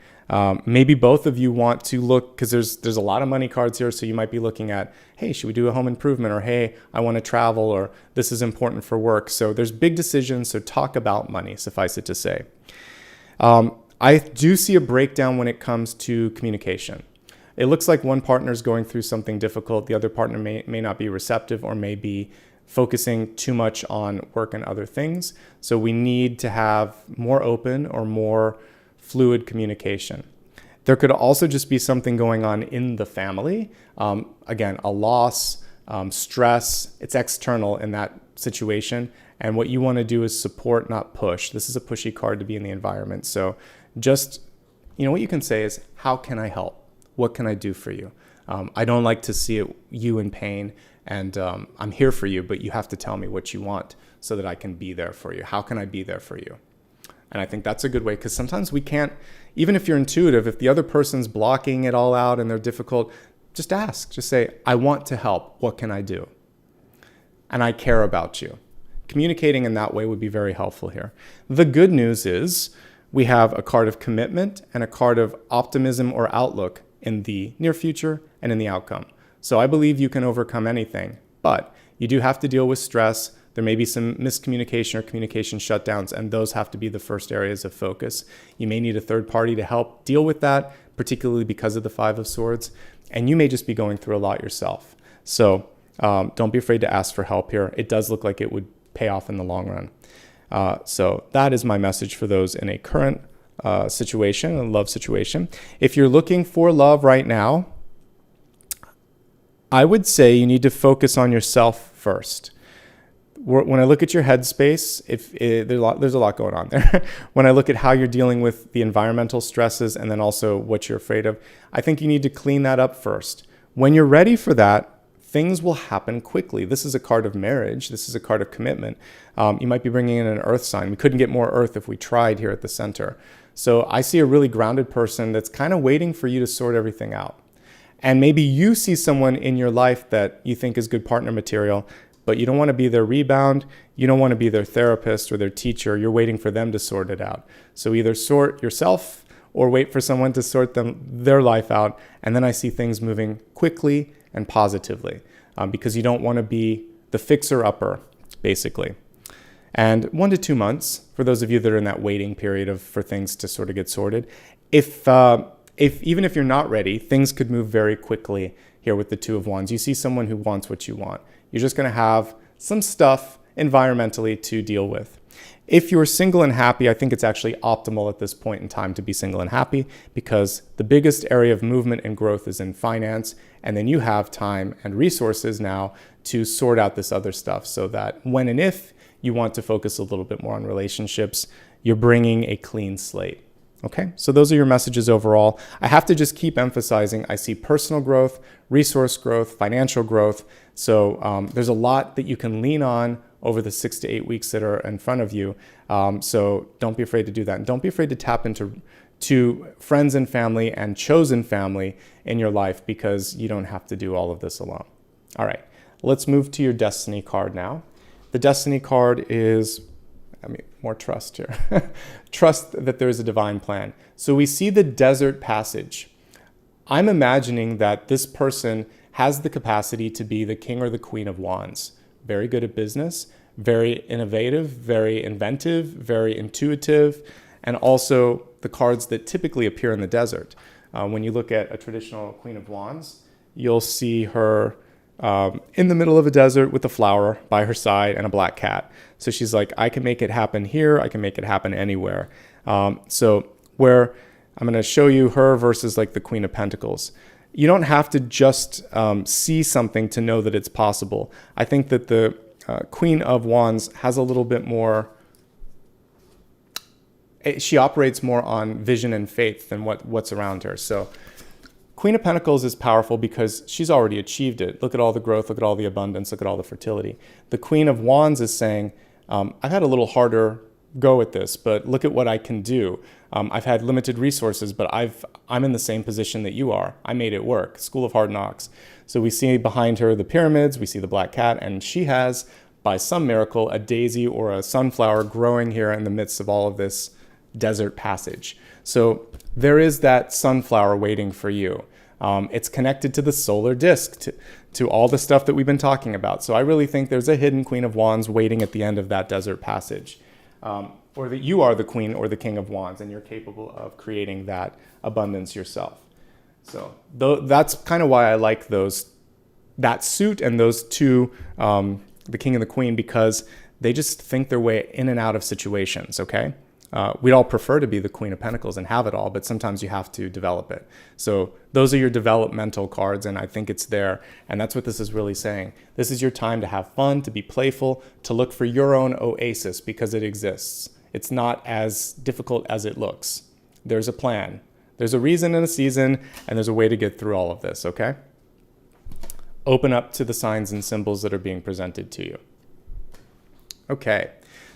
Maybe both of you want to look, because there's a lot of money cards here, so you might be looking at, hey, should we do a home improvement? Or hey, I want to travel, or this is important for work. So there's big decisions, so talk about money, suffice it to say. I do see a breakdown when it comes to communication. It looks like one partner is going through something difficult. The other partner may not be receptive, or may be focusing too much on work and other things. So we need to have more open or more fluid communication. There could also just be something going on in the family. Again, a loss, stress, it's external in that situation. And what you want to do is support, not push. This is a pushy card to be in the environment. So just you know what you can say is, how can I help? What can I do for you? I don't like to see you in pain, and I'm here for you, but you have to tell me what you want so that I can be there for you. How can I be there for you? And I think that's a good way, because sometimes we can't, even if you're intuitive, if the other person's blocking it all out and they're difficult, just ask. Just say, I want to help. What can I do? And I care about you. Communicating in that way would be very helpful here. The good news is we have a card of commitment and a card of optimism or outlook in the near future and in the outcome. So I believe you can overcome anything, but you do have to deal with stress. There may be some miscommunication or communication shutdowns, and those have to be the first areas of focus. You may need a third party to help deal with that, particularly because of the Five of Swords, and you may just be going through a lot yourself. So don't be afraid to ask for help here. It does look like it would pay off in the long run. So that is my message for those in a current situation, a love situation. If you're looking for love right now, I would say you need to focus on yourself first. When I look at your headspace, there's a lot going on there. When I look at how you're dealing with the environmental stresses and then also what you're afraid of, I think you need to clean that up first. When you're ready for that, things will happen quickly. This is a card of marriage. This is a card of commitment. You might be bringing in an earth sign. We couldn't get more earth if we tried here at the center. So I see a really grounded person that's kind of waiting for you to sort everything out. And maybe you see someone in your life that you think is good partner material, but you don't want to be their rebound. You don't want to be their therapist or their teacher. You're waiting for them to sort it out. So either sort yourself or wait for someone to sort their life out. And then I see things moving quickly and positively, because you don't want to be the fixer-upper, basically. And 1 to 2 months, for those of you that are in that waiting period for things to sort of get sorted, even if you're not ready, things could move very quickly here with the Two of Wands. You see someone who wants what you want. You're just going to have some stuff environmentally to deal with. If you're single and happy, I think it's actually optimal at this point in time to be single and happy, because the biggest area of movement and growth is in finance, and then you have time and resources now to sort out this other stuff, so that when and if you want to focus a little bit more on relationships, you're bringing a clean slate. Okay, so those are your messages overall. I have to just keep emphasizing, I see personal growth, resource growth, financial growth. So there's a lot that you can lean on over the 6 to 8 weeks that are in front of you. So don't be afraid to do that. And don't be afraid to tap into friends and family and chosen family in your life, because you don't have to do all of this alone. All right, let's move to your destiny card now. The destiny card is, more trust here. Trust that there is a divine plan. So we see the desert passage. I'm imagining that this person has the capacity to be the king or the queen of wands. Very good at business, very innovative, very inventive, very intuitive, and also the cards that typically appear in the desert. When you look at a traditional queen of wands, you'll see her in the middle of a desert with a flower by her side and a black cat. So she's like, I can make it happen here. I can make it happen anywhere. So where I'm going to show you her versus like the Queen of Pentacles. You don't have to just see something to know that it's possible. I think that the Queen of Wands has a little bit more, she operates more on vision and faith than what's around her. So Queen of Pentacles is powerful because she's already achieved it. Look at all the growth, look at all the abundance, look at all the fertility. The Queen of Wands is saying, I've had a little harder go at this, but look at what I can do. I've had limited resources, but I'm in the same position that you are. I made it work. School of Hard Knocks. So we see behind her the pyramids, we see the black cat, and she has, by some miracle, a daisy or a sunflower growing here in the midst of all of this desert passage. So there is that sunflower waiting for you. It's connected to the solar disk, to all the stuff that we've been talking about. So I really think there's a hidden Queen of Wands waiting at the end of that desert passage. Or that you are the Queen or the King of Wands, and you're capable of creating that abundance yourself. So that's kind of why I like that suit and those two, the King and the Queen, because they just think their way in and out of situations, okay? We'd all prefer to be the Queen of Pentacles and have it all, but sometimes you have to develop it. So those are your developmental cards, and I think it's there. And that's what this is really saying. This is your time to have fun, to be playful, to look for your own oasis, because it exists. It's not as difficult as it looks. There's a plan. There's a reason and a season, and there's a way to get through all of this, okay? Open up to the signs and symbols that are being presented to you. Okay,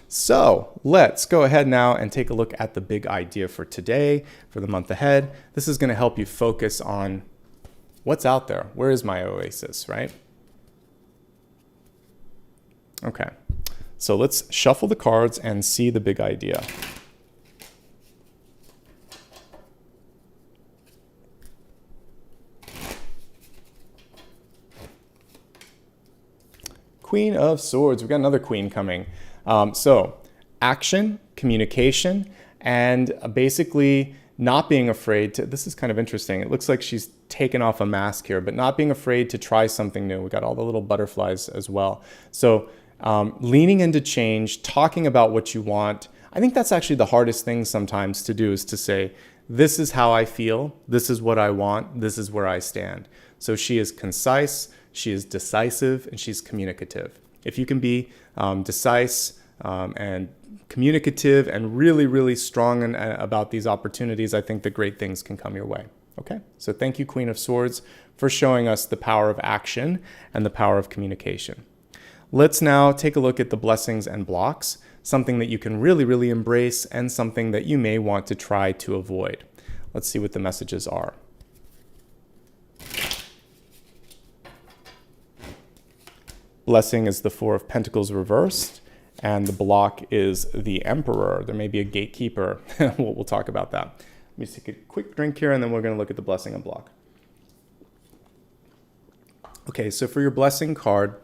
so let's go ahead now and take a look at the big idea for today, for the month ahead. This is going to help you focus on what's out there. Where is my oasis, right? Okay, so let's shuffle the cards and see the big idea. Queen of Swords. We've got another queen coming. So action, communication, and basically not being afraid to, this is kind of interesting. It looks like she's taken off a mask here, but not being afraid to try something new. We got all the little butterflies as well. So leaning into change, talking about what you want. I think that's actually the hardest thing sometimes to do, is to say, this is how I feel, this is what I want, this is where I stand. So she is concise, she is decisive, and she's communicative. If you can be decisive and communicative and really, really strong about these opportunities, I think that great things can come your way. Okay, so thank you, Queen of Swords, for showing us the power of action and the power of communication. Let's now take a look at the blessings and blocks, something that you can really, really embrace and something that you may want to try to avoid. Let's see what the messages are. Blessing is the Four of Pentacles reversed, and the block is the Emperor. There may be a gatekeeper. We'll talk about that. Let me take a quick drink here, and then we're going to look at the blessing and block. Okay, so for your blessing card,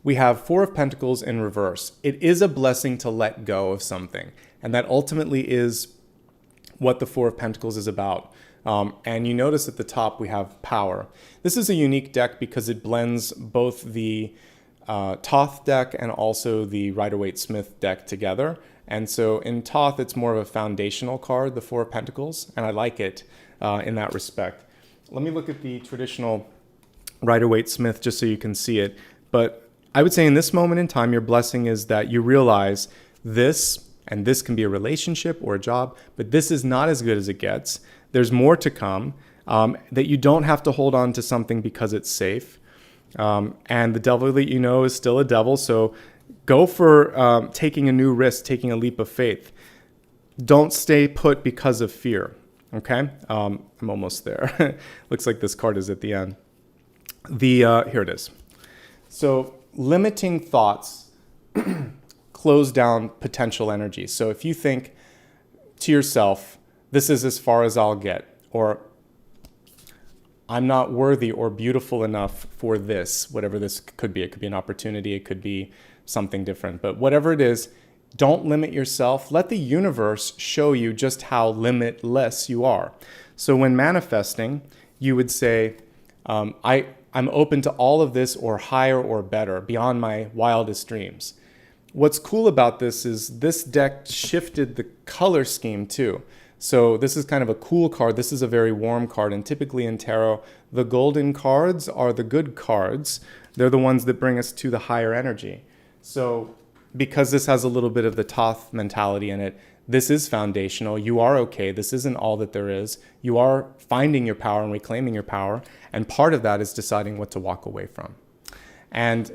we have Four of Pentacles in reverse. It is a blessing to let go of something, and that ultimately is what the Four of Pentacles is about. And you notice at the top we have power. This is a unique deck because it blends both the Thoth deck and also the Rider-Waite-Smith deck together. And so in Thoth, it's more of a foundational card, the Four of Pentacles, and I like it in that respect. Let me look at the traditional Rider-Waite-Smith just so you can see it. But I would say in this moment in time, your blessing is that you realize this, and this can be a relationship or a job, but this is not as good as it gets. There's more to come, that you don't have to hold on to something because it's safe. And the devil that you know is still a devil, so go for taking a new risk, taking a leap of faith. Don't stay put because of fear, okay? I'm almost there. Looks like this card is at the end. Here it is. So limiting thoughts close down potential energy. So if you think to yourself, this is as far as I'll get, or I'm not worthy or beautiful enough for this, whatever this could be. It could be an opportunity, it could be something different, but whatever it is, don't limit yourself. Let the universe show you just how limitless you are. So when manifesting, you would say, I'm open to all of this or higher or better, beyond my wildest dreams. What's cool about this is this deck shifted the color scheme too. So this is kind of a cool card. This is a very warm card. And typically in tarot, the golden cards are the good cards. They're the ones that bring us to the higher energy. So because this has a little bit of the Thoth mentality in it, this is foundational. You are okay. This isn't all that there is. You are finding your power and reclaiming your power. And part of that is deciding what to walk away from. And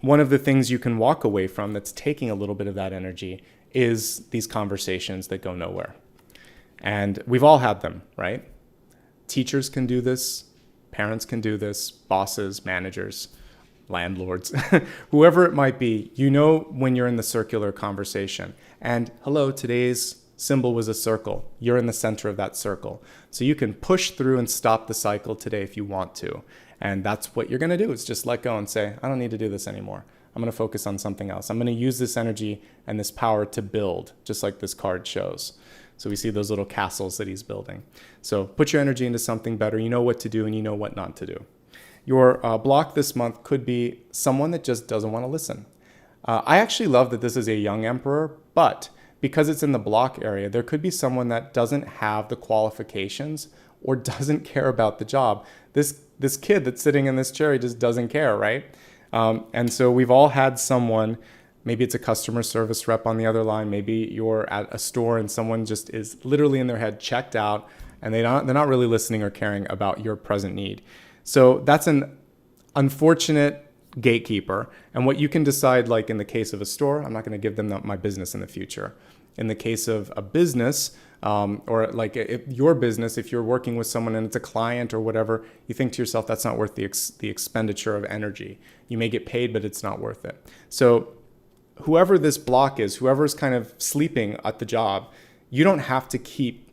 one of the things you can walk away from that's taking a little bit of that energy is these conversations that go nowhere. And we've all had them, right? Teachers can do this, parents can do this, bosses, managers, landlords, whoever it might be. You know when you're in the circular conversation. And hello, today's symbol was a circle. You're in the center of that circle. So you can push through and stop the cycle today if you want to. And that's what you're going to do, is just let go and say, I don't need to do this anymore. I'm going to focus on something else. I'm going to use this energy and this power to build, just like this card shows. So we see those little castles that he's building. So put your energy into something better. You know what to do and you know what not to do. Your block this month could be someone that just doesn't want to listen. I actually love that this is a young emperor, but because it's in the block area, there could be someone that doesn't have the qualifications or doesn't care about the job. This kid that's sitting in this chair, he just doesn't care, right? And so we've all had someone, maybe it's a customer service rep on the other line, maybe you're at a store and someone just is literally in their head checked out and they're not really listening or caring about your present need. So that's an unfortunate gatekeeper. And what you can decide, like in the case of a store, I'm not going to give them my business in the future. In the case of a business, or like your business, if you're working with someone and it's a client or whatever, you think to yourself, that's not worth the expenditure of energy. You may get paid, but it's not worth it. So whoever this block is, whoever's kind of sleeping at the job, you don't have to keep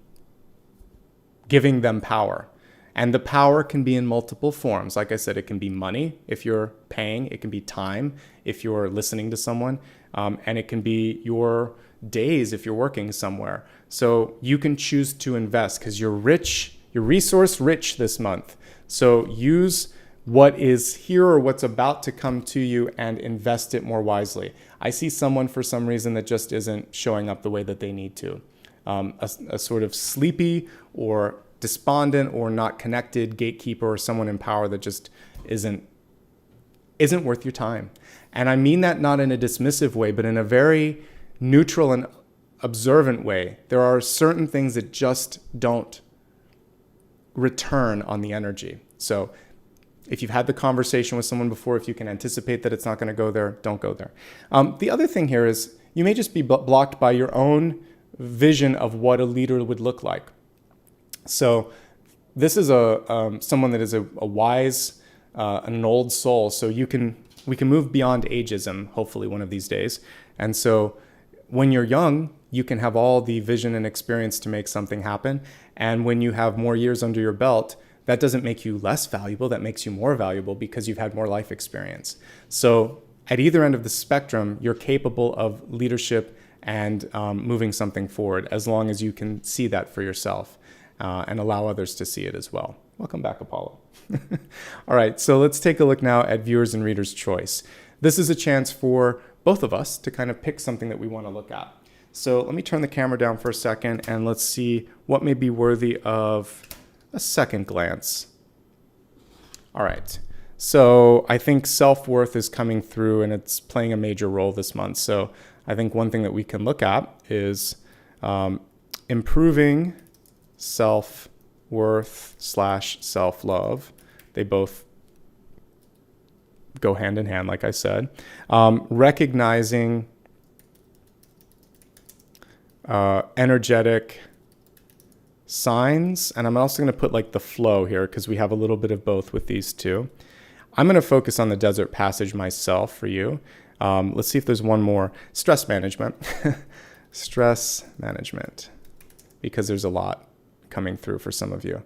giving them power. And the power can be in multiple forms. Like I said, it can be money if you're paying. It can be time if you're listening to someone. And it can be your days if you're working somewhere. So you can choose to invest because you're rich, you're resource rich this month. So use what is here or what's about to come to you and invest it more wisely. I see someone for some reason that just isn't showing up the way that they need to. A sort of sleepy or despondent or not connected gatekeeper or someone in power that just isn't worth your time. And I mean that not in a dismissive way, but in a very neutral and observant way. There are certain things that just don't return on the energy. So if you've had the conversation with someone before, if you can anticipate that it's not going to go there, don't go there. The other thing here is you may just be blocked by your own vision of what a leader would look like. So this is someone that is a wise, an old soul. So we can move beyond ageism, hopefully one of these days. And so when you're young, you can have all the vision and experience to make something happen. And when you have more years under your belt, that doesn't make you less valuable. That makes you more valuable because you've had more life experience. So at either end of the spectrum, you're capable of leadership and moving something forward as long as you can see that for yourself and allow others to see it as well. Welcome back, Apollo. All right, so let's take a look now at viewers and readers' choice. This is a chance for both of us to kind of pick something that we want to look at. So let me turn the camera down for a second and let's see what may be worthy of a second glance. All right, so I think self-worth is coming through and it's playing a major role this month. So I think one thing that we can look at is improving self-worth / self-love. They both go hand in hand, like I said. Recognizing energetic signs, and I'm also going to put like the flow here because we have a little bit of both with these two. I'm going to focus on the desert passage myself for you. Let's see if there's one more. Stress management. Stress management, because there's a lot coming through for some of you.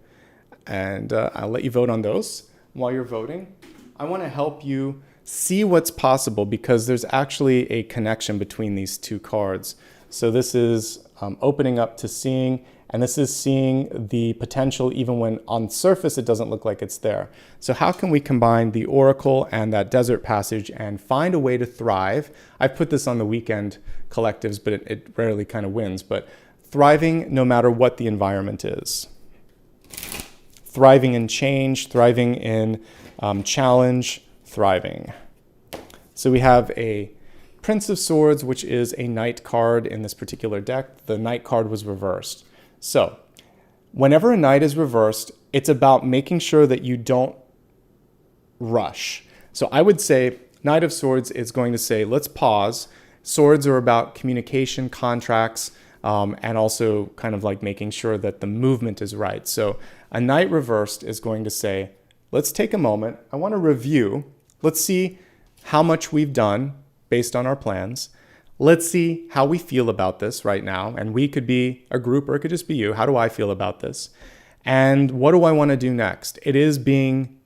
And I'll let you vote on those. While you're voting, I want to help you see what's possible because there's actually a connection between these two cards. So this is opening up to seeing, and this is seeing the potential even when on surface it doesn't look like it's there. So how can we combine the oracle and that desert passage and find a way to thrive? I've put this on the weekend collectives, but it rarely kind of wins, but thriving no matter what the environment is. Thriving in change, thriving in challenge, thriving. So we have a Prince of Swords, which is a Knight card in this particular deck. The Knight card was reversed. So whenever a Knight is reversed, it's about making sure that you don't rush. So I would say Knight of Swords is going to say, let's pause. Swords are about communication, contracts, and also kind of like making sure that the movement is right. So a Knight reversed is going to say, let's take a moment. I want to review. Let's see how much we've done based on our plans. Let's see how we feel about this right now. And we could be a group or it could just be you. How do I feel about this? And what do I want to do next? It is being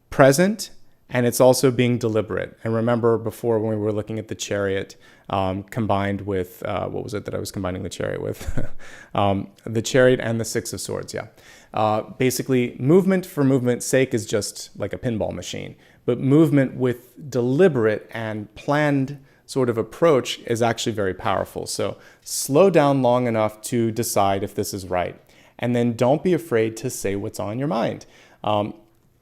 present and it's also being deliberate. And remember before when we were looking at the Chariot combined with, what was it that I was combining the Chariot with? The Chariot and the Six of Swords, yeah. Basically, movement for movement's sake is just like a pinball machine. But movement with deliberate and planned sort of approach is actually very powerful. So slow down long enough to decide if this is right. And then don't be afraid to say what's on your mind.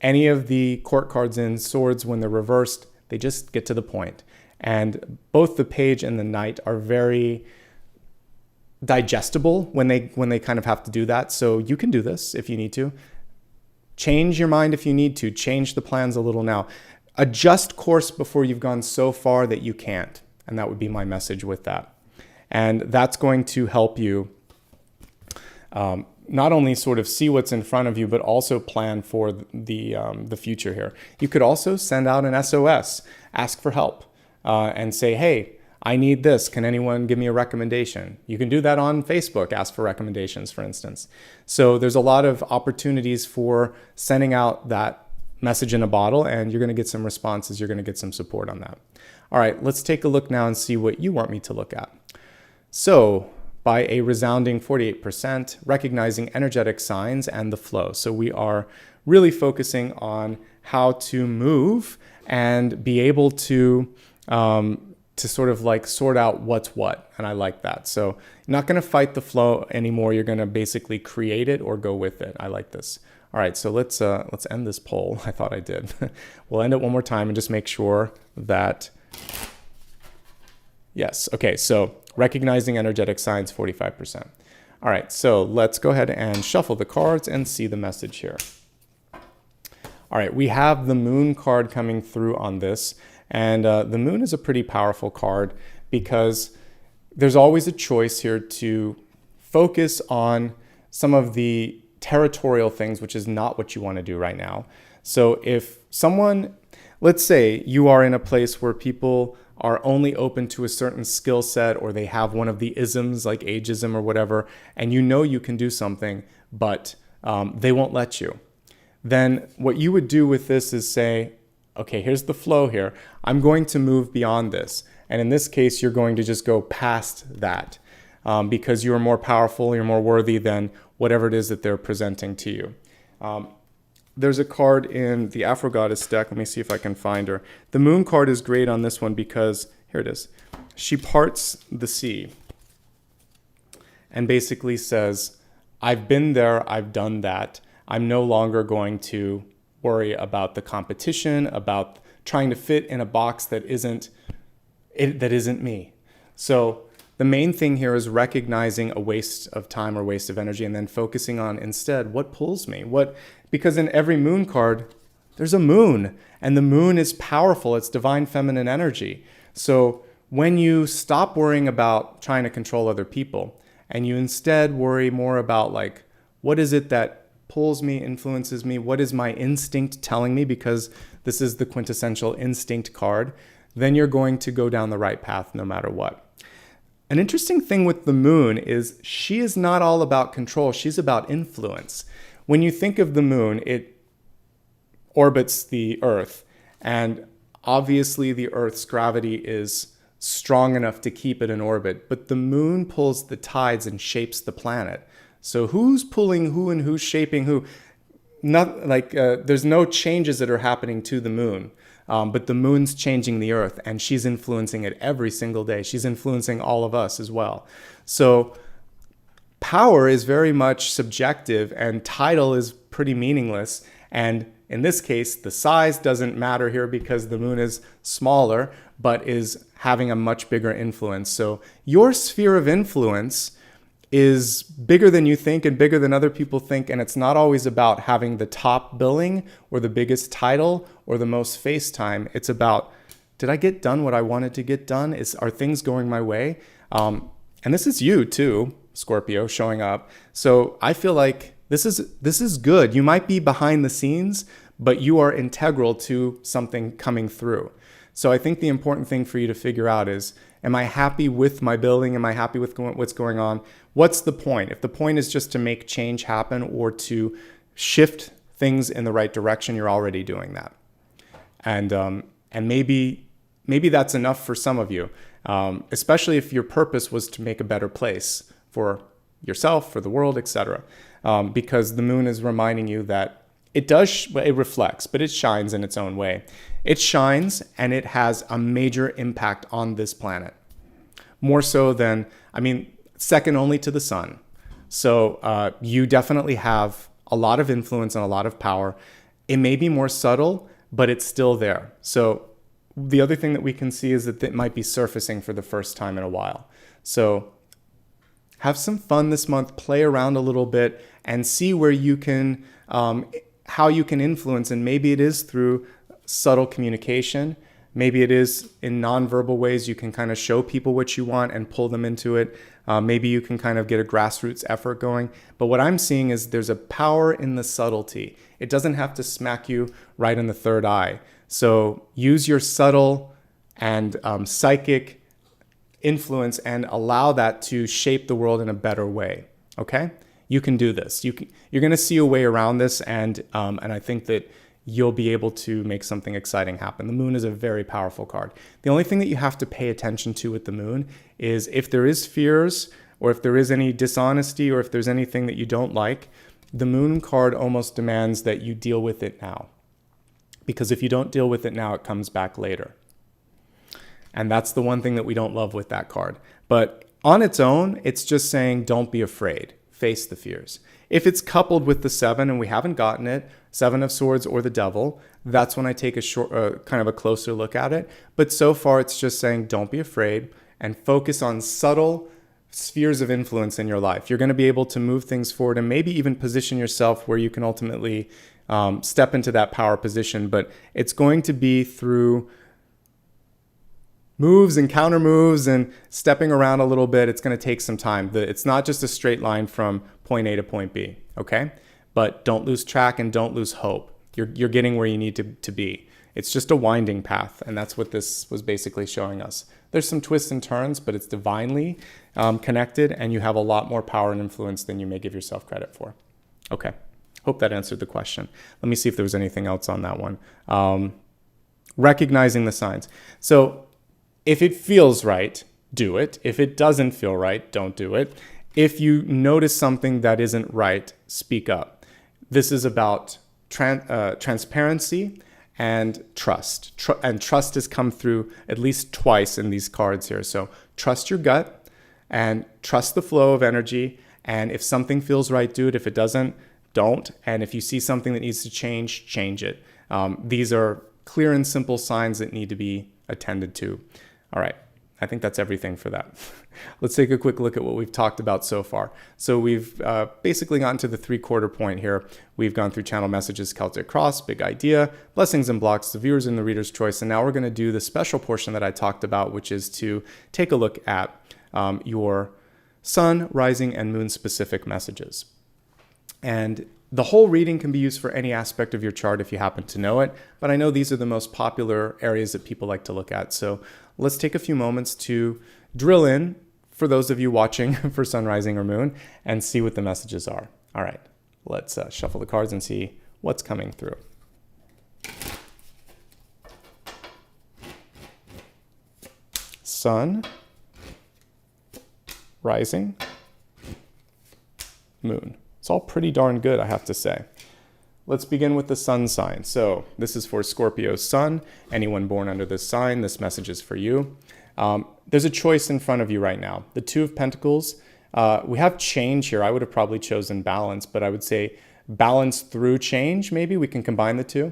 Any of the court cards in Swords, when they're reversed, they just get to the point. And both the Page and the Knight are very digestible when they kind of have to do that. So you can do this if you need to. Change your mind if you need to. Change the plans a little now. Adjust course before you've gone so far that you can't. And that would be my message with that. And that's going to help you not only sort of see what's in front of you, but also plan for the future here. You could also send out an SOS, ask for help, and say, hey, I need this. Can anyone give me a recommendation? You can do that on Facebook, ask for recommendations, for instance. So there's a lot of opportunities for sending out that message in a bottle, and you're going to get some responses. You're going to get some support on that. All right, let's take a look now and see what you want me to look at. So by a resounding 48%, recognizing energetic signs and the flow. So we are really focusing on how to move and be able to sort of like sort out what's what. And I like that. So you're not going to fight the flow anymore. You're going to basically create it or go with it. I like this. All right, so let's end this poll. I thought I did. We'll end it one more time and just make sure that, yes. Okay, so recognizing energetic signs, 45%. All right, so let's go ahead and shuffle the cards and see the message here. All right, we have the Moon card coming through on this. And the Moon is a pretty powerful card because there's always a choice here to focus on some of the territorial things, which is not what you want to do right now. So if someone, let's say you are in a place where people are only open to a certain skill set, or they have one of the isms like ageism or whatever, and you know you can do something, but they won't let you. Then what you would do with this is say, okay, here's the flow here. I'm going to move beyond this. And in this case, you're going to just go past that because you are more powerful, you're more worthy than whatever it is that they're presenting to you. There's a card in the Afro Goddess deck. Let me see if I can find her. The Moon card is great on this one because, here it is. She parts the sea and basically says, I've been there, I've done that. I'm no longer going to worry about the competition, about trying to fit in a box that isn't me. So the main thing here is recognizing a waste of time or waste of energy and then focusing on instead what pulls me. Because in every Moon card, there's a moon, and the moon is powerful. It's divine feminine energy. So when you stop worrying about trying to control other people and you instead worry more about like, what is it that pulls me, influences me, what is my instinct telling me, because this is the quintessential instinct card, then you're going to go down the right path no matter what. An interesting thing with the Moon is she is not all about control, she's about influence. When you think of the Moon, it orbits the Earth, and obviously the Earth's gravity is strong enough to keep it in orbit, but the Moon pulls the tides and shapes the planet. So who's pulling who and who's shaping who? There's no changes that are happening to the Moon, but the Moon's changing the Earth, and she's influencing it every single day. She's influencing all of us as well. So power is very much subjective, and title is pretty meaningless. And in this case, the size doesn't matter here because the Moon is smaller, but is having a much bigger influence. So your sphere of influence is bigger than you think and bigger than other people think. And it's not always about having the top billing or the biggest title or the most face time. It's about, did I get done what I wanted to get done? Are things going my way? And this is you too, Scorpio, showing up. So I feel like this is good. You might be behind the scenes, but you are integral to something coming through. So I think the important thing for you to figure out is, am I happy with my building? Am I happy with what's going on? What's the point? If the point is just to make change happen or to shift things in the right direction, you're already doing that. And maybe that's enough for some of you, especially if your purpose was to make a better place for yourself, for the world, etc. Because the Moon is reminding you that it reflects, but it shines in its own way. It shines and it has a major impact on this planet. More so than, second only to the sun. So you definitely have a lot of influence and a lot of power. It may be more subtle, but it's still there. So the other thing that we can see is that it might be surfacing for the first time in a while. So have some fun this month, play around a little bit, and see where you can, how you can influence. And maybe it is through subtle communication. Maybe it is in nonverbal ways you can kind of show people what you want and pull them into it. Maybe you can kind of get a grassroots effort going. But what I'm seeing is there's a power in the subtlety. It doesn't have to smack you right in the third eye. So use your subtle and psychic influence and allow that to shape the world in a better way. Okay? You can do this. You're going to see a way around this, and I think that you'll be able to make something exciting happen. The moon is a very powerful card. The only thing that you have to pay attention to with the moon is if there is fears, or if there is any dishonesty, or if there's anything that you don't like, the moon card almost demands that you deal with it now. Because if you don't deal with it now, it comes back later. And that's the one thing that we don't love with that card. But on its own, it's just saying, don't be afraid. Face the fears. If it's coupled with the 7 and we haven't gotten it, 7 of Swords or the Devil, that's when I take a kind of a closer look at it. But so far, it's just saying, don't be afraid and focus on subtle spheres of influence in your life. You're going to be able to move things forward and maybe even position yourself where you can ultimately step into that power position. But it's going to be through moves and counter moves and stepping around a little bit. It's going to take some time. It's not just a straight line from point A to point B, okay? But don't lose track and don't lose hope. You're getting where you need to be. It's just a winding path, and that's what this was basically showing us. There's some twists and turns, but it's divinely connected, and you have a lot more power and influence than you may give yourself credit for. Okay, hope that answered the question. Let me see if there was anything else on that one. Recognizing the signs. So if it feels right, do it. If it doesn't feel right, don't do it. If you notice something that isn't right, speak up. This is about transparency and trust. And trust has come through at least twice in these cards here. So trust your gut and trust the flow of energy. And if something feels right, do it. If it doesn't, don't. And if you see something that needs to change, change it. These are clear and simple signs that need to be attended to. All right, I think that's everything for that. Let's take a quick look at what we've talked about so far. So we've basically gotten to the 3/4 point here. We've gone through channel messages, Celtic Cross, big idea, blessings and blocks, the viewers and the reader's choice. And now we're going to do the special portion that I talked about, which is to take a look at your sun, rising, and moon specific messages. And the whole reading can be used for any aspect of your chart if you happen to know it, but I know these are the most popular areas that people like to look at. So let's take a few moments to drill in for those of you watching for sun, rising, or moon and see what the messages are. All right, let's shuffle the cards and see what's coming through. Sun, rising, moon. It's all pretty darn good, I have to say. Let's begin with the sun sign. So this is for Scorpio sun. Anyone born under this sign, this message is for you. There's a choice in front of you right now. The 2 of Pentacles. We have change here. I would have probably chosen balance, but I would say balance through change. Maybe we can combine the 2.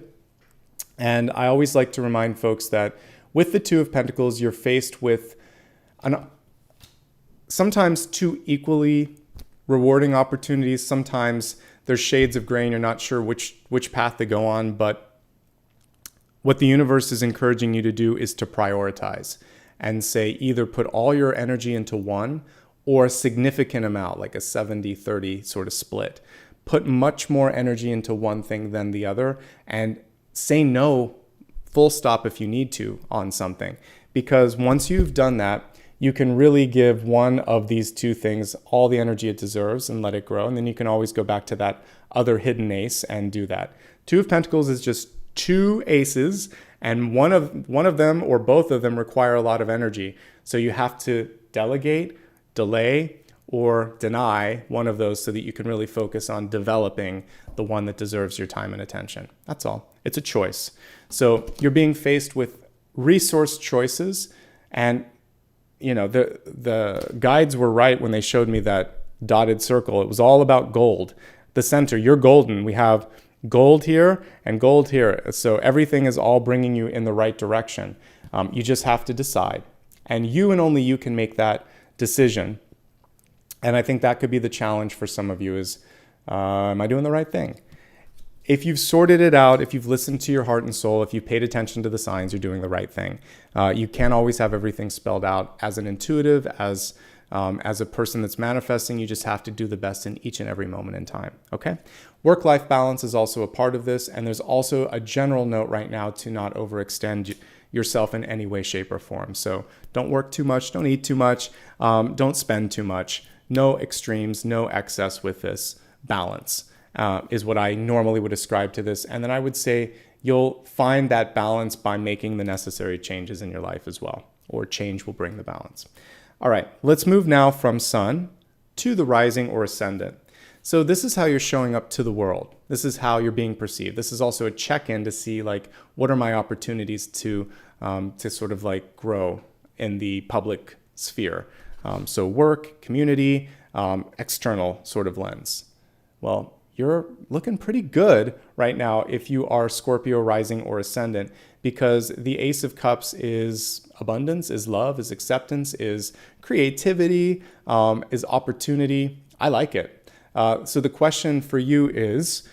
And I always like to remind folks that with the 2 of Pentacles, you're faced with sometimes 2 equally rewarding opportunities. Sometimes there's shades of gray and you're not sure which path to go on, but what the universe is encouraging you to do is to prioritize and say either put all your energy into one or a significant amount, like a 70-30 sort of split. Put much more energy into one thing than the other and say no, full stop if you need to on something. Because once you've done that, you can really give one of these 2 things all the energy it deserves and let it grow. And then you can always go back to that other hidden ace and do that. 2 of Pentacles is just 2 aces, and one of them or both of them require a lot of energy. So you have to delegate, delay, or deny one of those so that you can really focus on developing the one that deserves your time and attention. That's all. It's a choice. So you're being faced with resource choices, and you know, the guides were right when they showed me that dotted circle. It was all about gold. The center, you're golden. We have gold here and gold here. So everything is all bringing you in the right direction. You just have to decide. And you and only you can make that decision. And I think that could be the challenge for some of you is, am I doing the right thing? If you've sorted it out, if you've listened to your heart and soul, if you've paid attention to the signs, you're doing the right thing. You can't always have everything spelled out as an intuitive, as a person that's manifesting. You just have to do the best in each and every moment in time, okay? Work-life balance is also a part of this, and there's also a general note right now to not overextend yourself in any way, shape, or form. So don't work too much, don't eat too much, don't spend too much. No extremes, no excess with this. Balance is what I normally would ascribe to this. And then I would say you'll find that balance by making the necessary changes in your life as well, or change will bring the balance. All right, let's move now from sun to the rising or ascendant. So this is how you're showing up to the world. This is how you're being perceived. This is also a check-in to see like, what are my opportunities to sort of like grow in the public sphere. So work, community, external sort of lens. Well, you're looking pretty good right now if you are Scorpio rising or ascendant, because the Ace of Cups is abundance, is love, is acceptance, is creativity, is opportunity. I like it. So the question for you is,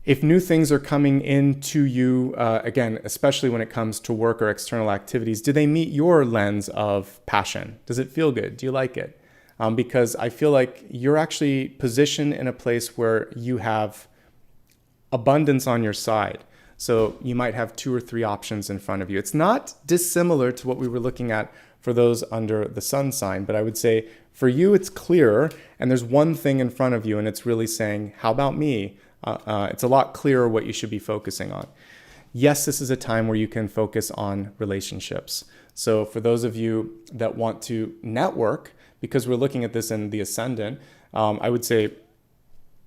if new things are coming into you, again, especially when it comes to work or external activities, do they meet your lens of passion? Does it feel good? Do you like it? Because I feel like you're actually positioned in a place where you have abundance on your side. So you might have 2 or 3 options in front of you. It's not dissimilar to what we were looking at for those under the sun sign, but I would say for you, it's clearer, and there's one thing in front of you, and it's really saying, how about me? It's a lot clearer what you should be focusing on. Yes, this is a time where you can focus on relationships. So for those of you that want to network, because we're looking at this in the ascendant, I would say,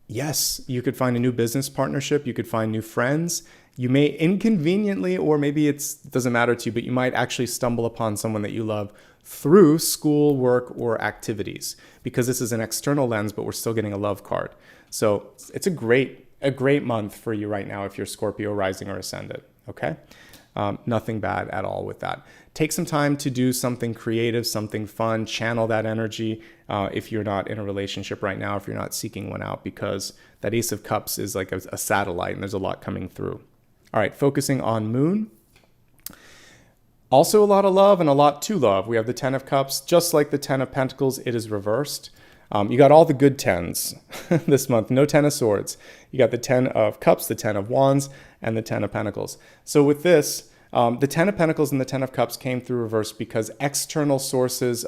yes, you could find a new business partnership. You could find new friends. You may inconveniently, or maybe it doesn't matter to you, but you might actually stumble upon someone that you love through school, work, or activities, because this is an external lens, but we're still getting a love card. So it's a great month for you right now if you're Scorpio rising or ascendant, okay? Nothing bad at all with that. Take some time to do something creative, something fun, channel that energy if you're not in a relationship right now, if you're not seeking one out, because that Ace of Cups is like a satellite and there's a lot coming through. All right, focusing on moon. Also a lot of love and a lot to love. We have the 10 of Cups, just like the 10 of Pentacles, it is reversed. You got all the good 10s this month, no 10 of Swords. You got the 10 of Cups, the 10 of Wands, and the 10 of Pentacles. So with this, the 10 of Pentacles and the 10 of Cups came through reverse because external sources,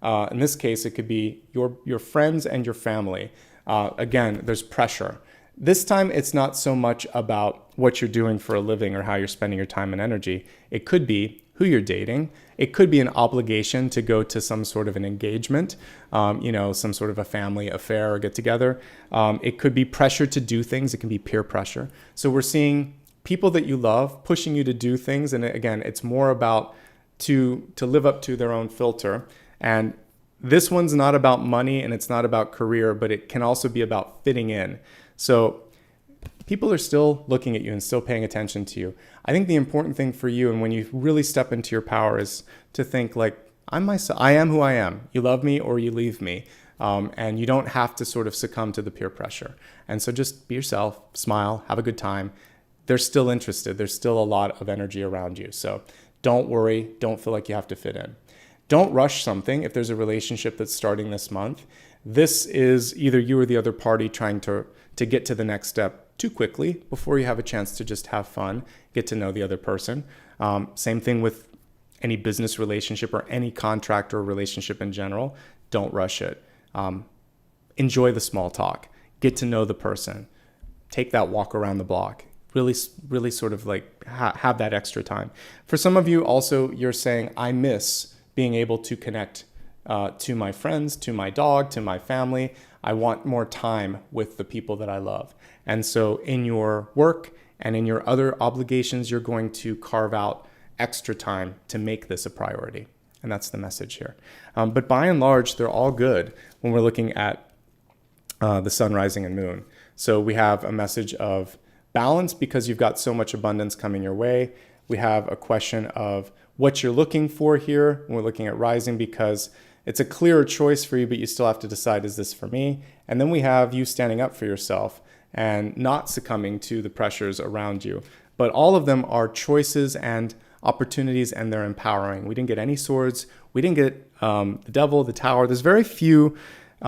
in this case, it could be your friends and your family. Again, there's pressure. This time, it's not so much about what you're doing for a living or how you're spending your time and energy. It could be who you're dating. It could be an obligation to go to some sort of an engagement, some sort of a family affair or get together. It could be pressure to do things. It can be peer pressure. So we're seeing people that you love pushing you to do things. And again, it's more about to live up to their own filter. And this one's not about money and it's not about career, but it can also be about fitting in. So people are still looking at you and still paying attention to you. I think the important thing for you, and when you really step into your power, is to think like, I'm myself. I am who I am. You love me or you leave me. And you don't have to sort of succumb to the peer pressure. And so just be yourself, smile, have a good time. They're still interested. There's still a lot of energy around you. So don't worry. Don't feel like you have to fit in. Don't rush something. If there's a relationship that's starting this month, this is either you or the other party trying to get to the next step too quickly before you have a chance to just have fun, get to know the other person. Same thing with any business relationship or any contract or relationship in general. Don't rush it. Enjoy the small talk. Get to know the person. Take that walk around the block. Really sort of like have that extra time. For some of you also, you're saying, I miss being able to connect to my friends, to my dog, to my family. I want more time with the people that I love. And so in your work and in your other obligations, you're going to carve out extra time to make this a priority. And that's the message here. But by and large, they're all good when we're looking at the sun, rising, and moon. So we have a message of balance because you've got so much abundance coming your way. We have a question of what you're looking for here. We're looking at rising because it's a clearer choice for you, but you still have to decide, is this for me? And then we have you standing up for yourself and not succumbing to the pressures around you. But all of them are choices and opportunities, and they're empowering. We didn't get any swords. We didn't get the devil, the tower. There's very few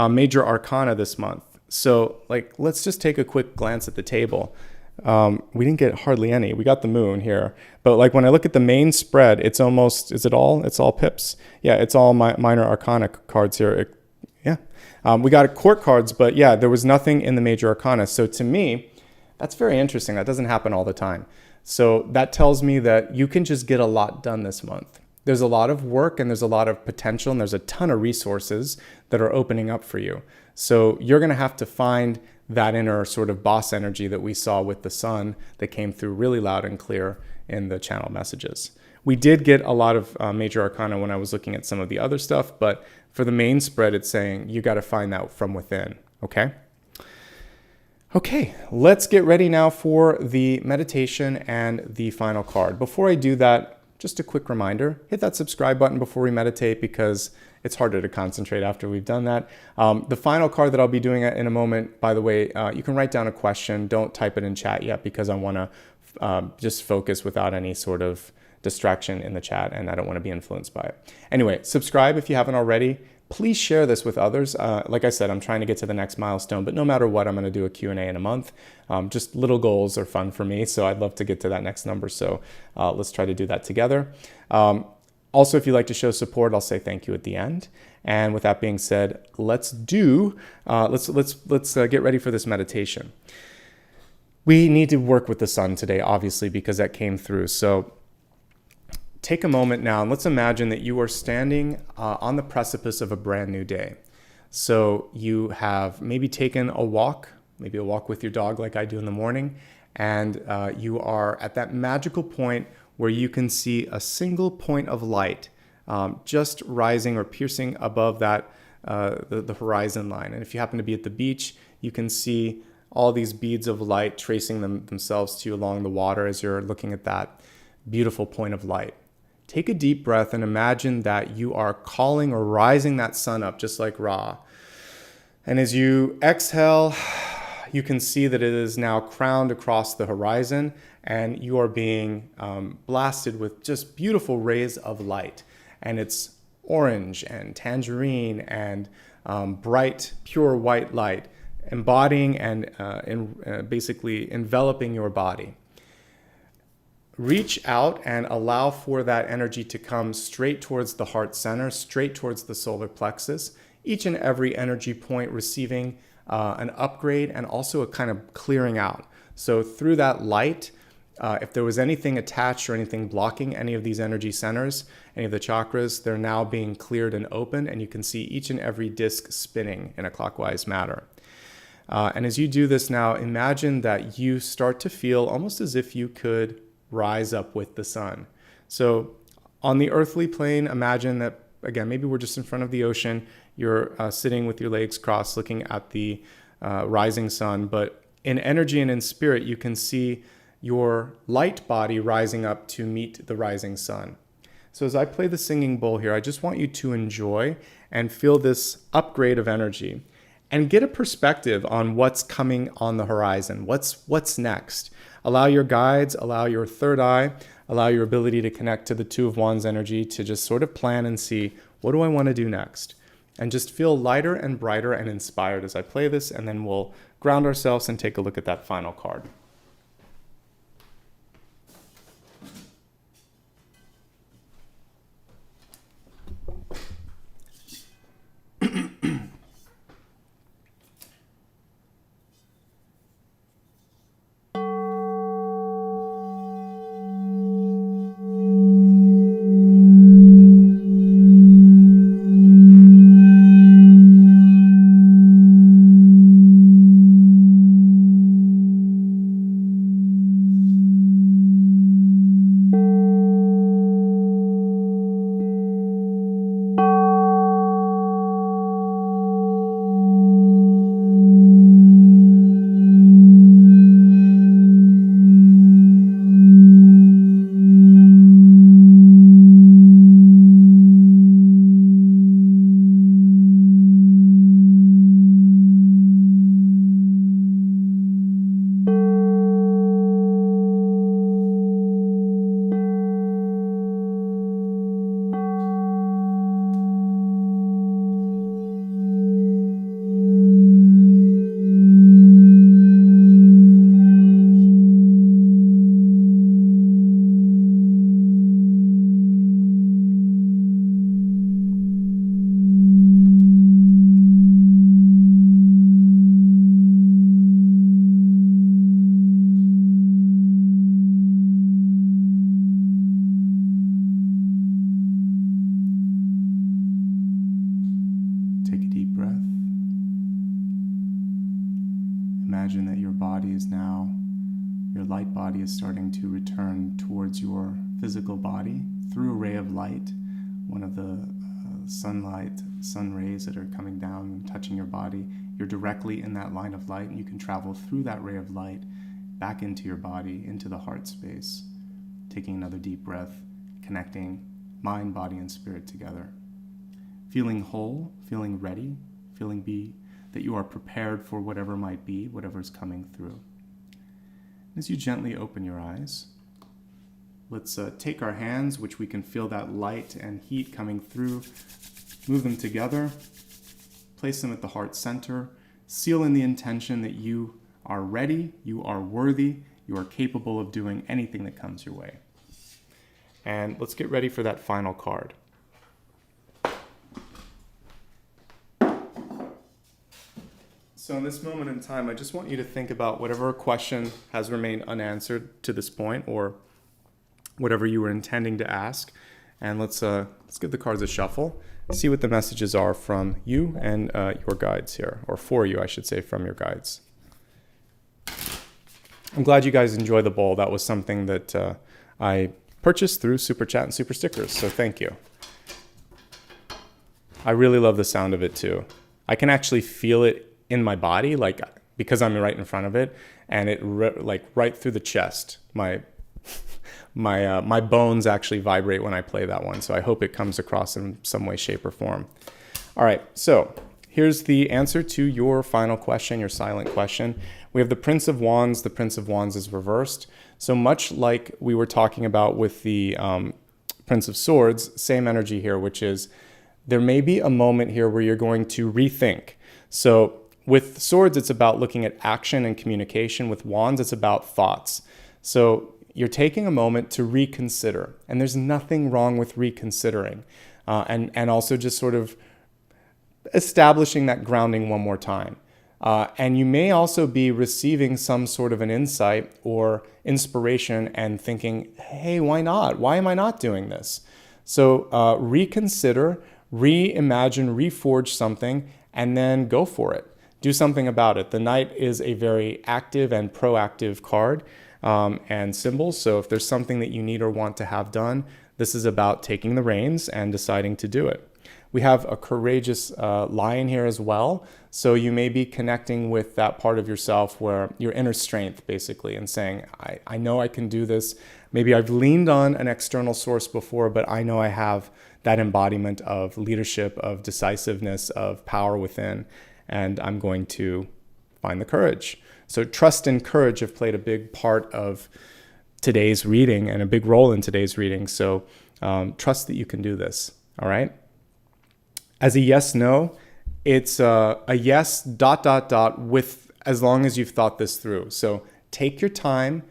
major arcana this month. So let's just take a quick glance at the table. We didn't get hardly any. We got the moon here. But when I look at the main spread, it's almost, it's all pips. Yeah, it's all minor arcana cards here. We got court cards, but yeah, there was nothing in the major arcana. So to me, that's very interesting. That doesn't happen all the time. So that tells me that you can just get a lot done this month. There's a lot of work and there's a lot of potential and there's a ton of resources that are opening up for you. So you're going to have to find that inner sort of boss energy that we saw with the sun that came through really loud and clear in the channel messages. We did get a lot of major arcana when I was looking at some of the other stuff, but for the main spread, it's saying you got to find that from within, okay? Okay, let's get ready now for the meditation and the final card. Before I do that, just a quick reminder, hit that subscribe button before we meditate because it's harder to concentrate after we've done that. The final card that I'll be doing in a moment, by the way, you can write down a question. Don't type it in chat yet because I want to just focus without any sort of distraction in the chat, and I don't want to be influenced by it. Anyway, subscribe if you haven't already. Please share this with others. Like I said, I'm trying to get to the next milestone, but no matter what, I'm going to do a Q&A in a month. Just little goals are fun for me, so I'd love to get to that next number. So let's try to do that together. Also, if you'd like to show support, I'll say thank you at the end. And with that being said, let's get ready for this meditation. We need to work with the sun today, obviously, because that came through. So take a moment now and let's imagine that you are standing on the precipice of a brand new day. So you have maybe taken a walk, maybe a walk with your dog like I do in the morning, and you are at that magical point where you can see a single point of light just rising or piercing above that the horizon line. And if you happen to be at the beach, you can see all these beads of light tracing themselves to you along the water as you're looking at that beautiful point of light. Take a deep breath and imagine that you are calling or rising that sun up just like Ra. And as you exhale, you can see that it is now crowned across the horizon and you are being blasted with just beautiful rays of light. And it's orange and tangerine and bright, pure white light, embodying and basically enveloping your body. Reach out and allow for that energy to come straight towards the heart center, straight towards the solar plexus, each and every energy point receiving an upgrade and also a kind of clearing out. So through that light, if there was anything attached or anything blocking any of these energy centers, any of the chakras, they're now being cleared and opened, and you can see each and every disc spinning in a clockwise manner. And as you do this now, imagine that you start to feel almost as if you could rise up with the sun. So on the earthly plane, imagine that, again, maybe we're just in front of the ocean. You're sitting with your legs crossed looking at the rising sun. But in energy and in spirit, you can see your light body rising up to meet the rising sun. So as I play the singing bowl here, I just want you to enjoy and feel this upgrade of energy and get a perspective on what's coming on the horizon. What's next? Allow your guides, allow your third eye, allow your ability to connect to the Two of Wands energy to just sort of plan and see, what do I want to do next? And just feel lighter and brighter and inspired as I play this, and then we'll ground ourselves and take a look at that final card. Take a deep breath. Imagine that your body is now, your light body is starting to return towards your physical body through a ray of light, one of the sun rays that are coming down and touching your body. You're directly in that line of light, and you can travel through that ray of light back into your body, into the heart space. Taking another deep breath, connecting mind, body, and spirit together. Feeling whole, feeling ready, feeling that you are prepared for whatever might be, whatever's coming through. As you gently open your eyes, let's take our hands, which we can feel that light and heat coming through, move them together, place them at the heart center, seal in the intention that you are ready, you are worthy, you are capable of doing anything that comes your way. And let's get ready for that final card. So in this moment in time, I just want you to think about whatever question has remained unanswered to this point, or whatever you were intending to ask. And let's give the cards a shuffle, see what the messages are from you and your guides here, or for you, I should say, from your guides. I'm glad you guys enjoy the bowl. That was something that I purchased through Super Chat and SuperStickers, so thank you. I really love the sound of it too. I can actually feel it in my body, like, because I'm right in front of it, and it like right through the chest. My bones actually vibrate when I play that one, so I hope it comes across in some way, shape, or form. All right, so here's the answer to your final question, your silent question. We have the Prince of Wands. The Prince of Wands is reversed. So much like we were talking about with the Prince of Swords, same energy here, which is there may be a moment here where you're going to rethink. So with swords, it's about looking at action and communication. With wands, it's about thoughts. So you're taking a moment to reconsider, and there's nothing wrong with reconsidering, and also just sort of establishing that grounding one more time. And you may also be receiving some sort of an insight or inspiration and thinking, hey, why not? Why am I not doing this? So reconsider, reimagine, reforge something, and then go for it. Do something about it. The Knight is a very active and proactive card and symbol. So if there's something that you need or want to have done, this is about taking the reins and deciding to do it. We have a courageous lion here as well. So you may be connecting with that part of yourself where your inner strength, basically, and saying, I know I can do this. Maybe I've leaned on an external source before, but I know I have that embodiment of leadership, of decisiveness, of power within, and I'm going to find the courage. So trust and courage have played a big part of today's reading and a big role in today's reading. So trust that you can do this, all right? As a yes, no, it's a yes, ... with as long as you've thought this through. So take your time,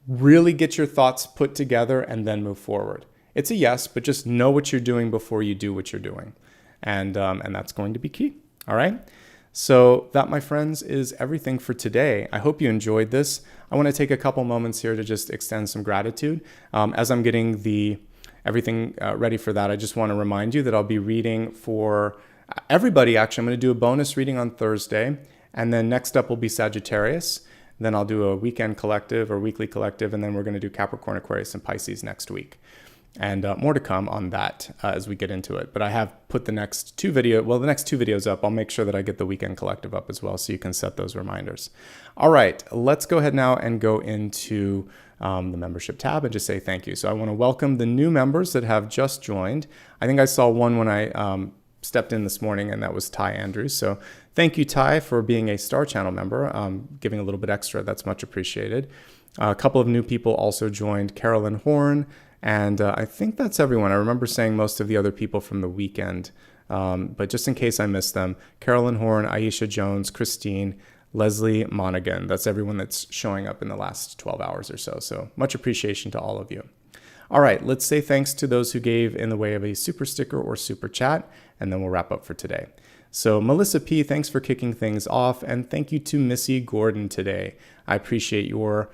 really get your thoughts put together, and then move forward. It's a yes, but just know what you're doing before you do what you're doing. And that's going to be key, all right? So that, my friends, is everything for today. I hope you enjoyed this. I want to take a couple moments here to just extend some gratitude. As I'm getting everything ready for that, I just want to remind you that I'll be reading for everybody. Actually, I'm going to do a bonus reading on Thursday, and then next up will be Sagittarius. Then I'll do a weekend collective or weekly collective, and then we're going to do Capricorn, Aquarius, and Pisces next week. And more to come on that as we get into it. But I have put the next two videos up. I'll make sure that I get the weekend collective up as well, so you can set those reminders. All right, let's go ahead now and go into the membership tab and just say thank you. So I want to welcome the new members that have just joined. I think I saw one when I stepped in this morning, and that was Ty Andrews. So thank you, Ty, for being a Star Channel member, giving a little bit extra. That's much appreciated. A couple of new people also joined, Carolyn Horn, and I think that's everyone. I remember saying most of the other people from the weekend, but just in case I missed them, Carolyn Horn, Aisha Jones, Christine, Leslie Monaghan. That's everyone that's showing up in the last 12 hours or so. So much appreciation to all of you. All right, let's say thanks to those who gave in the way of a super sticker or super chat, and then we'll wrap up for today. So Melissa P., thanks for kicking things off, and thank you to Missy Gordon today. I appreciate your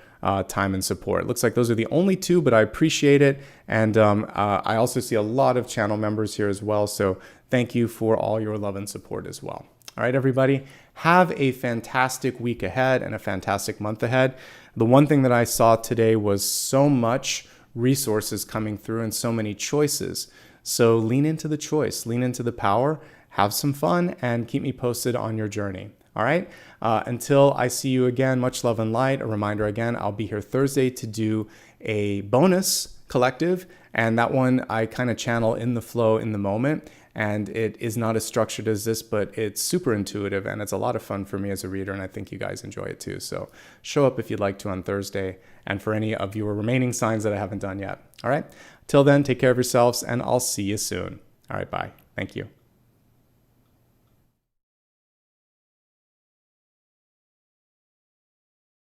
time and support. It looks like those are the only two, but I appreciate it. And I also see a lot of channel members here as well. So thank you for all your love and support as well. All right, everybody, have a fantastic week ahead and a fantastic month ahead. The one thing that I saw today was so much resources coming through and so many choices. So lean into the choice, lean into the power, have some fun, and keep me posted on your journey. All right. Until I see you again, much love and light. A reminder again, I'll be here Thursday to do a bonus collective. And that one I kind of channel in the flow in the moment. And it is not as structured as this, but it's super intuitive and it's a lot of fun for me as a reader. And I think you guys enjoy it too. So show up if you'd like to on Thursday, and for any of your remaining signs that I haven't done yet. All right. Till then, take care of yourselves and I'll see you soon. All right. Bye. Thank you.